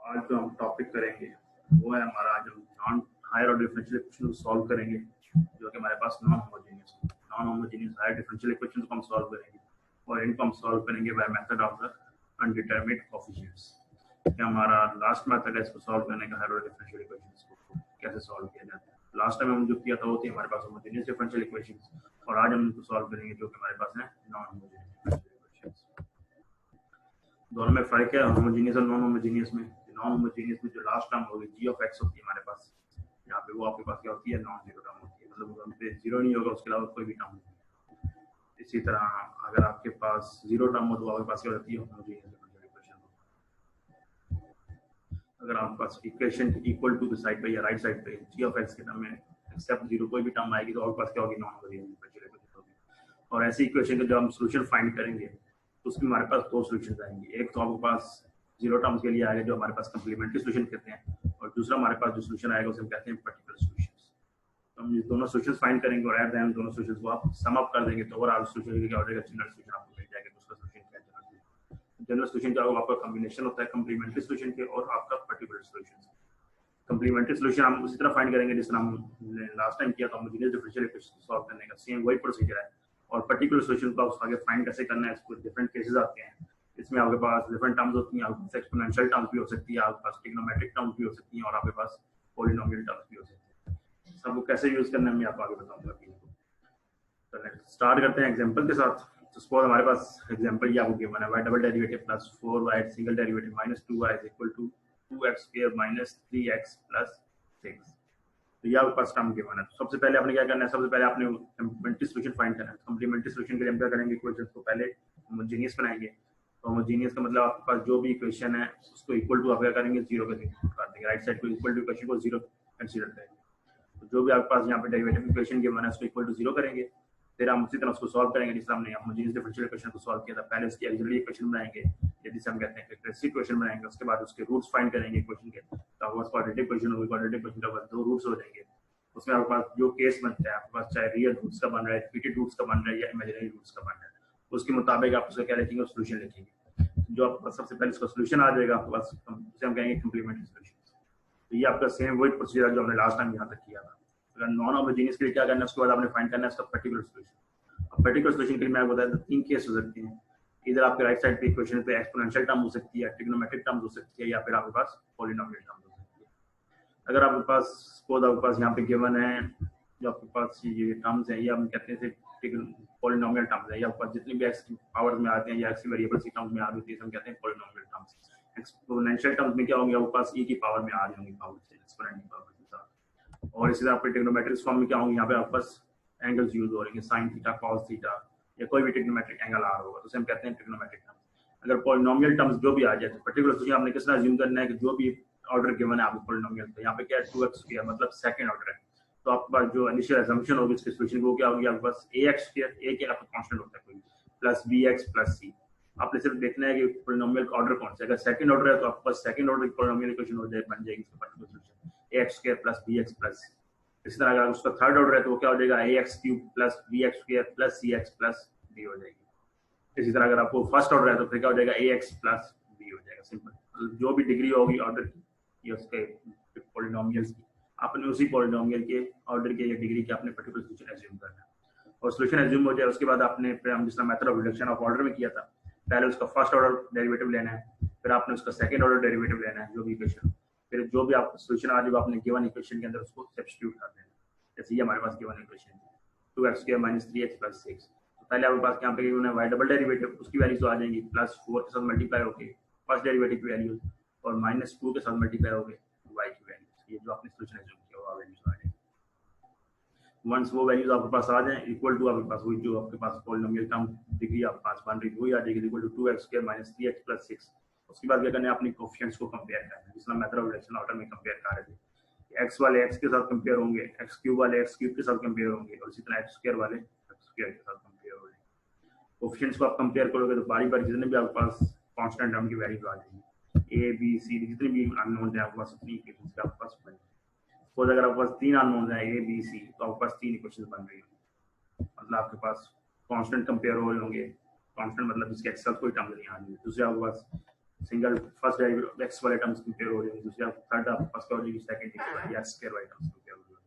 आज जो हम टॉपिक करेंगे वो है हमारा, आज हम नॉन हायर और डिफरेंशियल इक्वेशन को सॉल्व करेंगे, जो कि हमारे पास non homogeneous higher differential equation को हम सॉल्व करेंगे और इनको हम सॉल्व करेंगे by method of the undetermined coefficients. ये हमारा लास्ट मेथड है इसको सॉल्व करने का, हायर और डिफरेंशियल इक्वेशंस को कैसे सॉल्व किया जाता है। लास्ट टाइम हम जो किया था वो थी हमारे पास होमोजेनियस डिफरेंशियल इक्वेशंस, और आज हम इनको सॉल्व करेंगे जो कि हमारे पास है नॉन होमोजेनियस डिफरेंशियल इक्वेशंस। दोनों में फर्क है होमोजेनियस और नॉन होमोजेनियस में। नॉन होमोजेनियस में जो लास्ट टर्म होगी जी ऑफ एक्स होती है हमारे पास, यहाँ पे वो आपके पास क्या होती है, नॉन जीरो टर्म होती है, मतलब वहाँ पे जीरो नहीं होगा, उसके अलावा कोई भी टर्म नहीं। इसी तरह अगर आपके पास जीरो टर्म हो तो आपके पास क्या होती है, होमोजेनियस डिफरेंशियल इक्वेशन। अगर आपके पास equation equal to the side पे या राइट साइड पे जी ऑफ एक्स के टर्म में एक्सेप्ट जीरो कोई भी टर्म आएगी तो आपके पास क्या होगी, नॉन होमोजेनियस डिफरेंशियल इक्वेशन होगी। और ऐसी इक्वेशन के जब हम सोल्यूशन फाइंड करेंगे तो उसमें हमारे पास दो सोल्यूशन आएंगे। एक तो आपके पास जीरो टर्म्स के लिए आएगा जो हमारे पास कंप्लीमेंट्री सोल्यूशन कहते हैं, और दूसरा हमारे पास जो सोल्यूशन आएगा उसे हम कहते हैं पर्टिकुलर सोल्यूशन। तो हम ये दोनों सोल्यूशन फाइंड करेंगे और एट द एंड दोनों सोल्यूशन को आप सम अप कर देंगे तो ओवरऑल सोल्यूशन क्या हो जाएगा, जनरल सोल्यूशन आपको मिल जाएगा। उसका सोल्यूशन क्या है, जनरल सोल्यूशन क्या होगा, आपका कॉम्बिनेशन होता है कंप्लीमेंट्री सोल्यूशन के और आपका पर्टिकुलर सोल्यूशन। कंप्लीमेंट्री सोल्यूशन हम उसी तरह फाइंड करेंगे जिस तरह हम लास्ट टाइम किया था होमोजेनियस डिफरेंशियल इक्वेशन सॉल्व करने का, सेम वही प्रोसीजर है। और पर्टिकुलर सोल्यूशन को आगे फाइंड कैसे करना है, इसको डिफरेंट केसेस आते हैं। इसमें आपके पास डिफरेंट टर्म्स होती हैं, आपके पास एक्सपोनेंशियल टर्म्स भी हो सकती है, आपके पास ट्रिग्नोमेट्रिक टर्म्स भी हो सकती हैं, और आपके पास पॉलिनोमियल टर्म्स भी हो सकती हैं। सबको कैसे यूज करना है मैं आपको आगे बताऊंगा। तो नेक्स्ट स्टार्ट करते हैं एग्जांपल के साथ। तो सपोज हमारे पास एग्जांपल ये आपको गिवन है, y double derivative plus 4y single derivative minus 2y is equal to 2x square minus 3x plus 6। तो ये आपके पास टर्म गिवन है। तो सबसे पहले आपने क्या करना है, सबसे पहले आपने कंप्लीमेंट्री सॉल्यूशन फाइंड करना है। कंप्लीमेंट्री सॉल्यूशन के लिए हम क्या करेंगे, इक्वेशंस को पहले होमोजेनियस बनाएंगे। तो होमोजेनियस का मतलब आपके पास जो भी इक्वेशन है उसको इक्वल टू आप क्या करेंगे, जीरो के साथ कर देंगे। राइट साइड को इक्वल टू इक्वेशन को जीरो कंसीडर करेंगे। तो जो भी आपके पास यहाँ पे डेरिवेटिव इक्वेशन गिवन है उसको इक्वल टू जीरो करेंगे, फिर हम उसी तरह उसको सॉल्व करेंगे जिस तरह हमने होमोजेनियस डिफरेंशियल इक्वेशन को सॉल्व किया था। पहले उसकी ऑक्सिलरी इक्वेशन बनाएंगे जिसे हम कहते हैं कैरेक्टरिस्टिक इक्वेशन बनाएंगे, उसके बाद उसके रूट्स फाइंड करेंगे इक्वेशन के। तो आपके पास क्वाड्रेटिक इक्वेशन होगी, क्वाड्रेटिक इक्वेशन के बाद दो रूट्स हो जाएंगे। उसमें आपके पास जो केस बनता है, आपके पास चाहे रियल रूट्स का बन रहा है, रिपीटेड रूट्स का बन रहा है या इमेजिनरी रूट्स का बन रहा है, उसके मुताबिक आप उसका क्या लिखेंगे, सोल्यूशन लिखेंगे। जो आपके पास सबसे पहले इसका सोल्यूशन आ जाएगा आपके पास, उसे हम कहेंगे कंप्लीमेंट्री सोल्यूशन। तो ये आपका सेम वही प्रोसीजर जो हमने लास्ट टाइम यहाँ तक किया था। अगर नॉन होमोजेनियस के लिए क्या करना है, उसके बाद आपने फाइंड करना है इसका पर्टिकुलर सोल्यूशन। पर्टिकुलर सोल्यूशन के लिए मैं बताया था तीन केस हो सकते हैं। इधर आपके राइट साइड पे इक्वेशन पे एक्सपोनेंशियल टर्म हो सकती है, ट्रिग्नोमेट्रिक टर्म हो सकती है, या फिर आपके पास पॉलिनोमियल टर्म हो सकती है। अगर आपके पास सपोज आपके पास यहाँ पे गिवन है जो आपके पास ये टर्म्स है, ये हम कहते हैं पॉलिनोमियल टर्म्स है, या आपके पास जितनी भी एक्स पावर में आते हैं या एक्स वेरिएबल्स की टर्म्स में आ रही है हम कहते हैं पॉलिनोमियल टर्म्स। एक्सपोनेंशियल टर्म्स में क्या होंगे, आपके पास e की पावर में आ रही होंगी, पावर से एक्सपोनेंट की पावर के साथ। और इसी तरह आपके ट्रिग्नोमेट्रिक फॉर्म में क्या होंगे, यहाँ पे आपके पास एंगल्स यूज हो रहे हैं, साइन थीटा कॉस थीटा या कोई भी ट्रिग्नोमेट्रिक एंगल आ रहा होगा, तो हम कहते हैं ट्रिग्नोमेट्रिक टर्म्स। अगर पॉलिनोमियल टर्म्स जो भी आ जाए तो पर्टिकुलर सोल्यूशन आपने किस तरह अज्यूम करना है कि जो भी ऑर्डर गिवन है आपको पॉलिनोमियल, तो यहाँ पे क्या है 2x स्क्वायर मतलब सेकंड ऑर्डर है। तो आपके पास जो इनिशियल असम्पशन होगी इसके सोल्यूशन को क्या होगी, आपके पास ax स्क्वायर, a के आपका कांस्टेंट होता है कोई, प्लस bx प्लस c। आपने सिर्फ देखना है कि पॉलिनोमियल का ऑर्डर कौन सा है। अगर सेकंड ऑर्डर है तो आपके पास सेकंड ऑर्डर की पॉलिनोमियल इक्वेशन हो जाए, बन जाएगी इसका particular solution ax square plus bx plus c। इसी तरह अगर उसका थर्ड ऑर्डर है तो वो क्या हो जाएगा, ax cube plus bx square plus cx plus d हो जाएगी। इसी तरह अगर आपको फर्स्ट ऑर्डर है तो फिर क्या हो जाएगा, ax प्लस b हो जाएगा। सिंपल, जो भी डिग्री होगी ऑर्डर की ये उसके पॉलिनोमियल्स की, आपने उसी पॉलिनोमियल के ऑर्डर के या डिग्री के आपने पर्टिकुलर सोल्यूशन एज्यूम करना है। और सोल्यूशन एज्यूम हो जाए उसके बाद आपने फिर हम जिस method of reduction of order में किया था, पहले उसका फर्स्ट ऑर्डर डेरिवेटिव लेना है, फिर आपने उसका सेकंड ऑर्डर डेरिवेटिव लेना है जो भी इक्वेशन, फिर जो भी आपका सोल्यूशन आ जाएगा आपने गिवन इक्वेशन के अंदर उसको सब्स्टिट्यूट कर देना। जैसे ये हमारे पास गिवन इक्वेशन है 2x square minus 3x plus 6। तो पहले आपके पास यहाँ पे गिवन है y डबल डेरिवेटिव, उसकी वैल्यूज आ जाएंगी प्लस 4 के साथ मल्टीप्लाई होके फर्स्ट डेरिवेटिव की वैल्यूज, और माइनस 2 के साथ मल्टीप्लाई होके y की वैल्यूज। ये जो आपने सोल्यूशन एज्यूम किया हुआ वैल्यूज आ जाएंगी। वंस वो वैल्यूज आपके पास आ जाए इक्वल टू आपके पास वही जो आपके पास पॉलिनोमियल टर्म डिग्री आपके पास बन रही वही आ जाएगी, equal to 2x square minus 3x plus 6। उसके बाद क्या करना है, अपनी कोएफिशिएंट्स को कंपेयर करना है, जिसमें मेथड ऑफ रिडक्शन ऑर्डर में कंपेयर कर रहे थे। x वाले x के साथ कंपेयर होंगे, x क्यूब वाले x क्यूब के साथ कंपेयर होंगे, और इसी तरह x स्क्वायर वाले x स्क्वायर के साथ कंपेयर होंगे। कोएफिशिएंट्स को आप कंपेयर करोगे तो बारी बारी जितने भी आपके पास कांस्टेंट टर्म की वैल्यूज आ जाएगी, a b c जितने भी अननोन है आपके पास उतनी इक्वेशंस के आपके पास बन जाएंगे। सपोज अगर आपके पास तीन अननोन है a b c, तो आपके पास तीन इक्वेशंस बन रही होंगी, मतलब आपके पास कांस्टेंट कंपेयर हो रहे होंगे। कांस्टेंट मतलब इसके एक्सेल कोई टर्म नहीं आ रही है। दूसरे आपके पास सिंगल फर्स्ट डेरिवेटिव एक्स वाले टर्म्स कंपेयर हो जाएंगे, दूसरी आप थर्ड आप फर्स्ट हो जाएगी, सेकंड एक्स स्क्वायर वाले टर्म्स कंपेयर हो जाएंगे।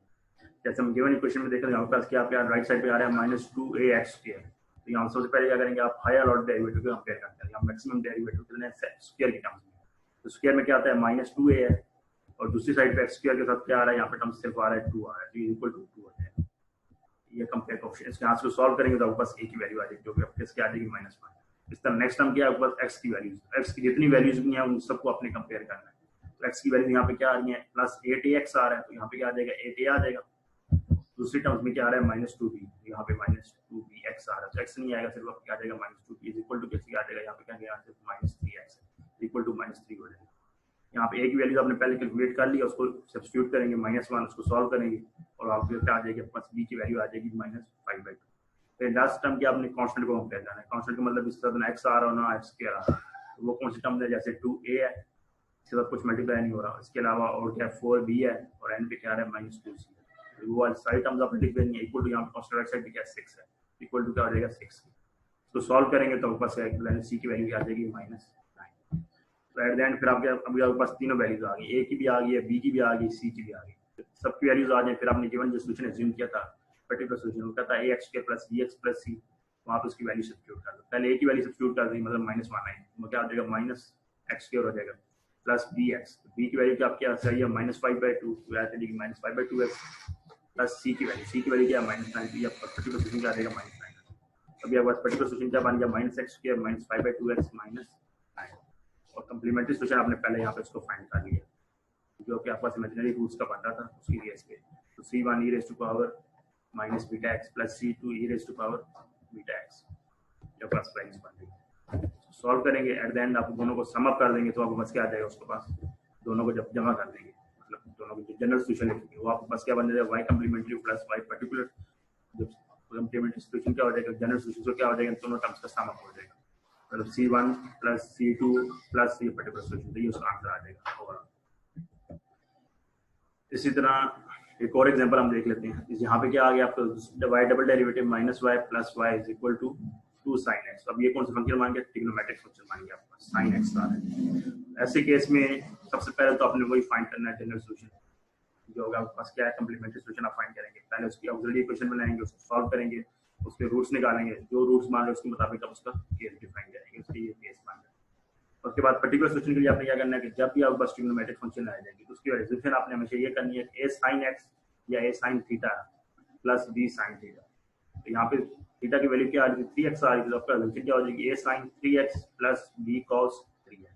जैसे हम गिवन इक्वेशन में देख रहे हैं आपके पास क्या आप राइट साइड पे आ रहा है -2ax स्क्वायर, तो यहाँ सबसे पहले क्या करेंगे आप हायर ऑर्डर डेरिवेटिव को कंपेयर करते हैं, यहाँ मैक्सिमम डेरिवेटिव कितने हैं स्क्वायर के टर्म्स में, तो स्क्वायर में क्या आता है -2a है और दूसरी साइड पे एक्स स्क्वायर के साथ क्या आ रहा है यहाँ पे टर्म सिर्फ आ रहा है 2 आ रहा है, तो इक्वल टू 2 होता है। ये कंपेयर कोएफिशिएंट इसके यहाँ से सॉल्व करेंगे तो आपके पास a की वैल्यू आ जाएगी जो कि आपके इसके आ जाएगी -1। इस तरह नेक्स्ट टर्म क्या है आपके पास x की वैल्यूज, x की जितनी वैल्यूज भी हैं उन सबको आपने कंपेयर करना है। तो x की वैल्यू यहाँ पे क्या आ रही है +8ax आ रहा है, तो यहाँ पे क्या आ जाएगा 8a आ जाएगा। दूसरी टर्म्स में क्या आ रहा है -2b, यहाँ पे -2bx आ रहा है, तो x नहीं आएगा, सिर्फ आपको क्या आ जाएगा -2b इज इक्वल टू कैसे आ जाएगा यहाँ पे क्या गया सिर्फ -3x इक्वल टू -3 हो जाएगा। यहाँ पे a की वैल्यू आपने पहले कैलकुलेट कर लिया, उसको सब्स्टिट्यूट करेंगे -1, उसको सॉल्व करेंगे और आपके क्या आ जाएगी बस b की वैल्यू आ जाएगी -5/2। फिर लास्ट टर्म की आपने कांस्टेंट को कंपेयर करना है, कांस्टेंट का मतलब इसके साथ ना x आ रहा हो ना x स्क्वायर आ रहा है, तो वो कौन सी टर्म है, जैसे 2a है इसके साथ कुछ मल्टीप्लाई नहीं हो रहा, इसके अलावा और क्या 4b है और n पे क्या आ रहा है -2c, वो वाली सारी टर्म्स आपने लिख देनी है इक्वल टू यहाँ पे कांस्टेंट राइट साइड पे क्या 6 है इक्वल टू क्या हो जाएगा 6। तो सॉल्व करेंगे तो आपके पास c की वैल्यू आ जाएगी -9। तो एट द एंड फिर आपके अभी आपके पास तीनों वैल्यूज आ गई, a की भी आ गई है, b की भी आ गई, c की भी आ गई, सबकी वैल्यूज आ जाए। फिर आपने गिवन जो सॉल्यूशन एज्यूम किया था पर्टिकुलर सॉल्यूशन वो कहता है ax के प्लस bx प्लस c, वहाँ पे उसकी वैल्यू सब्स्टिट्यूट कर दो। पहले a की वैल्यू सब्स्टिट्यूट कर दी मतलब -1 आई, वो क्या आ जाएगा -x स्क्वायर हो जाएगा प्लस bx, b की वैल्यू क्या आपके सही है -5/2, तो आ जाएगी -5/2x प्लस c की वैल्यू क्या है -9, या पर्टिकुलर सॉल्यूशन क्या आ जाएगा -9। अभी आपके पास पर्टिकुलर सॉल्यूशन क्या बन गया -x स्क्वायर -5/2x -9 और कम्प्लीमेंट्री सॉल्यूशन आपने पहले यहाँ पे इसको फाइंड कर लिया जो कि आपके पास इमेजिनरी रूट्स का बनता था उसकी बेस पे, तो c1 e raised to power -βx plus c2 e raised to power βx जो पास वैल्यूज बन गई। सॉल्व करेंगे एट द एंड आप दोनों को सम अप कर देंगे तो आपको बस क्या आ जाएगा, उसके पास दोनों को जब जमा कर देंगे मतलब दोनों को जनरल सॉल्यूशन लिखेंगे वो आपको बस क्या बन जाएगा y complementary plus y particular, जब कम्प्लीमेंट्री सॉल्यूशन क्या हो जाएगा जनरल सॉल्यूशन तो क्या हो जाएगा दोनों टर्म्स का सम अप हो जाएगा, मतलब c1 प्लस c2 प्लस ये पर्टिकुलर सॉल्यूशन, तो ये उसका आंसर आ जाएगा ओवरऑल। इसी तरह एक और एग्जांपल हम देख लेते हैं, यहाँ पे क्या आ गया आपका y double derivative -y plus y is equal to 2 sin x। अब ये कौन सा फंक्शन मान गया, ट्रिग्नोमेट्रिक फंक्शन मान गया आपका sin x आ रहा है। ऐसे केस में सबसे पहले तो आपने वही फाइंड करना है जनरल सॉल्यूशन, जो होगा आपके पास क्या है कम्प्लीमेंट्री सॉल्यूशन आप फाइंड करेंगे, पहले उसकी ऑक्सिलरी इक्वेशन बनाएंगे, उसको सॉल्व करेंगे, उसके रूट्स निकालेंगे, जो रूट्स मान लो उसके मुताबिक आप उसका केस डिफाइन करेंगे, उसके ये केस मान लेंगे। उसके बाद पर्टिकुलर सॉल्यूशन के लिए आपने क्या करना है कि जब भी आपके पास ट्रिग्नोमेट्रिक फंक्शन आ जाएगी तो उसकी रेजोल्यूशन आपने हमेशा ये करनी है a sin x या a sin theta plus b sin theta. तो यहाँ पे थीटा की वैल्यू क्या आ रही थी 3x आ रही थी, तो आपका रेजोल्यूशन क्या हो जाएगी a sin 3x plus b cos 3x।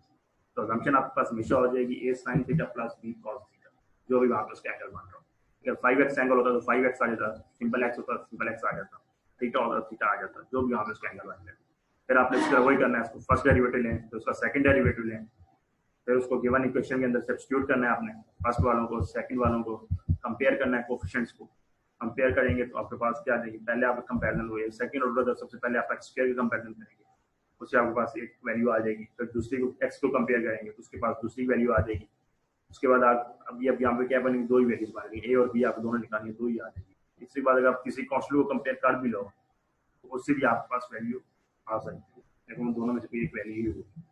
तो असम्पशन आपके पास हमेशा हो जाएगी a sin theta plus b cos theta, जो भी वहाँ पे उसका एंगल बन रहा हो। अगर 5x एंगल होता तो 5x आ जाता, सिंपल x होता सिंपल x आ जाता, थीटा होता थीटा आ जाता, जो भी वहाँ पे उसका एंगल बन जाएगा। फिर आपने इसका वही करना है, उसको फर्स्ट डेरिवेटिव लें तो उसका सेकंड डेरिवेटिव लें, फिर उसको गिवन इक्वेशन के अंदर सब्स्टिट्यूट करना है आपने, फर्स्ट वालों को सेकंड वालों को कंपेयर करना है, कोएफिशिएंट्स को कंपेयर करेंगे तो आपके पास क्या आ जाएगी, पहले आपका कंपैरिजन हुए सेकंड ऑर्डर सबसे पहले आप x स्क्वायर का कंपैरिजन करेंगे, उससे आपके पास एक वैल्यू आ जाएगी, फिर दूसरी को x को कंपेयर करेंगे तो उसके पास दूसरी वैल्यू आ जाएगी। उसके बाद आप अभी अब यहाँ पे क्या बनेगी, दो ही वैल्यूज बन गई, a और b आप दोनों निकालेंगे, दो ही आ जाएगी। इसके बाद अगर आप किसी कांस्टेंट को कंपेयर कर भी लो तो उससे भी आपके पास वैल्यू आ सकती है, लेकिन दोनों में से कोई एक वैल्यू ही होगी।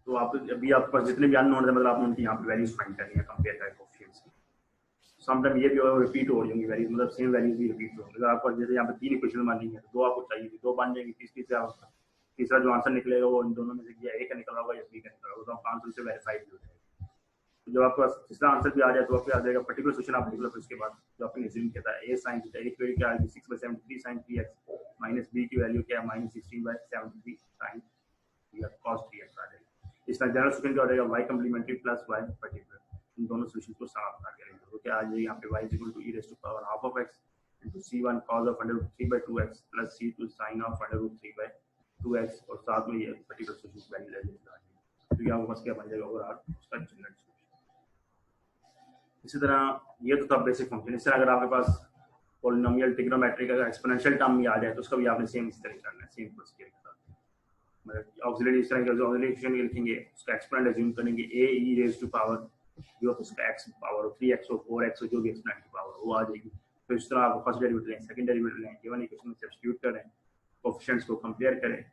तो आप अभी आपके पास जितने भी अननोन है मतलब आपने उनकी यहाँ पे वैल्यूज फाइंड करनी है कंपेयर करके कोएफिशिएंट्स की। समटाइम ये भी रिपीट हो रही होंगी वैल्यूज, मतलब सेम वैल्यूज भी रिपीट होंगी। अगर आपको जैसे यहाँ पे 3 इक्वेशन बनी है तो 2 आपको चाहिए थी, 2 बन जाएंगी, तीसरा जो आंसर निकलेगा वो इन दोनों में से या ए का निकल होगा या बी का निकल होगा, तो आपका आंसर से वेरीफाई भी हो जाएगा। तो जब आपके पास तीसरा आंसर भी आ जाए तो आपको आ जाएगा पर्टिकुलर सॉल्यूशन आप निकलो, फिर उसके बाद जो आपने एज्यूम किया था a sin थीटा की वैल्यू क्या आएगी 6/73 sin 3x माइनस b की वैल्यू क्या है -16/73 sin cos 3x आ जाएगी। इसका जनरल सॉल्यूशन क्या हो जाएगा y complementary plus y particular, इन दोनों सॉल्यूशंस को सम अप करके लेंगे तो क्या आ जाएगा यहाँ पे y e raised to power half of x into c1 cos of √3/2x plus c2 sin of √3/2x और साथ में ये पर्टिकुलर सॉल्यूशन वैल्यू ले लेंगे, तो यहाँ बस क्या बन जाएगा ओवरऑल उसका जनरल। इसी तरह ये तो था बेसिक फंक्शन। इस तरह अगर आपके पास पॉलिनोमियल ट्रिग्नोमेट्रिक अगर एक्सपोनेंशियल टर्म भी आ जाए तो उसका भी आपने सेम इस तरह करना है, सेम प्रोसीजर के साथ, मतलब ऑक्सिलरी इस तरह के ऑक्सिलरी इक्वेशन लिखेंगे, उसका एक्सपोनेंट अज्यूम करेंगे a e raised to power जो उसका x पावर हो 3x हो 4x हो जो भी एक्सपोनेंट की पावर वो आ जाएगी। तो इस तरह आप फर्स्ट डेरिवेटिव लें, सेकंड डेरिवेटिव लें, गिवन इक्वेशन में सब्स्टिट्यूट करें, कोएफिशिएंट्स को कंपेयर करें,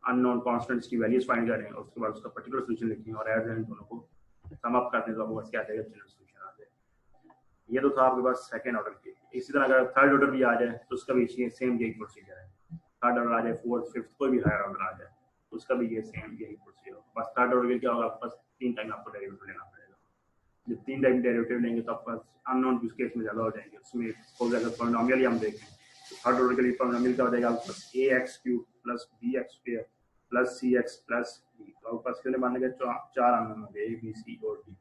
अननोन कांस्टेंट्स की वैल्यूज फाइंड करें और उसके बाद उसका पर्टिकुलर सॉल्यूशन लिखें और एड एंड दोनों को सम अप करते हैं तो आपको बस क्या आ जाएगा, जनरल सॉल्यूशन आ जाएगा। ये तो था आपके पास सेकंड ऑर्डर के। इसी तरह अगर थर्ड ऑर्डर भी आ जाए तो उसका भी सेम यही प्रोसीजर है। थर्ड ऑर्डर आ जाए, फोर्थ, फिफ्थ, कोई भी हायर ऑर्डर आ जाए तो उसका भी ये सेम यही प्रोसीजर। बस थर्ड ऑर्डर के क्या होगा, आपके पास 3 टाइम आपको डेरिवेटिव लेना पड़ेगा। जब 3 टाइम डेरिवेटिव लेंगे तो आपके पास अननोन यूज केस में ज्यादा हो जाएंगे। उसमें सपोज अगर पॉलिनोमियल हम देखें तो थर्ड ऑर्डर के लिए पॉलिनोमियल क्या हो जाएगा, आपके पास ax³ plus bx² plus cx plus d। तो आपके पास कितने मान लेंगे, 4 अननोन होंगे, a b c और d।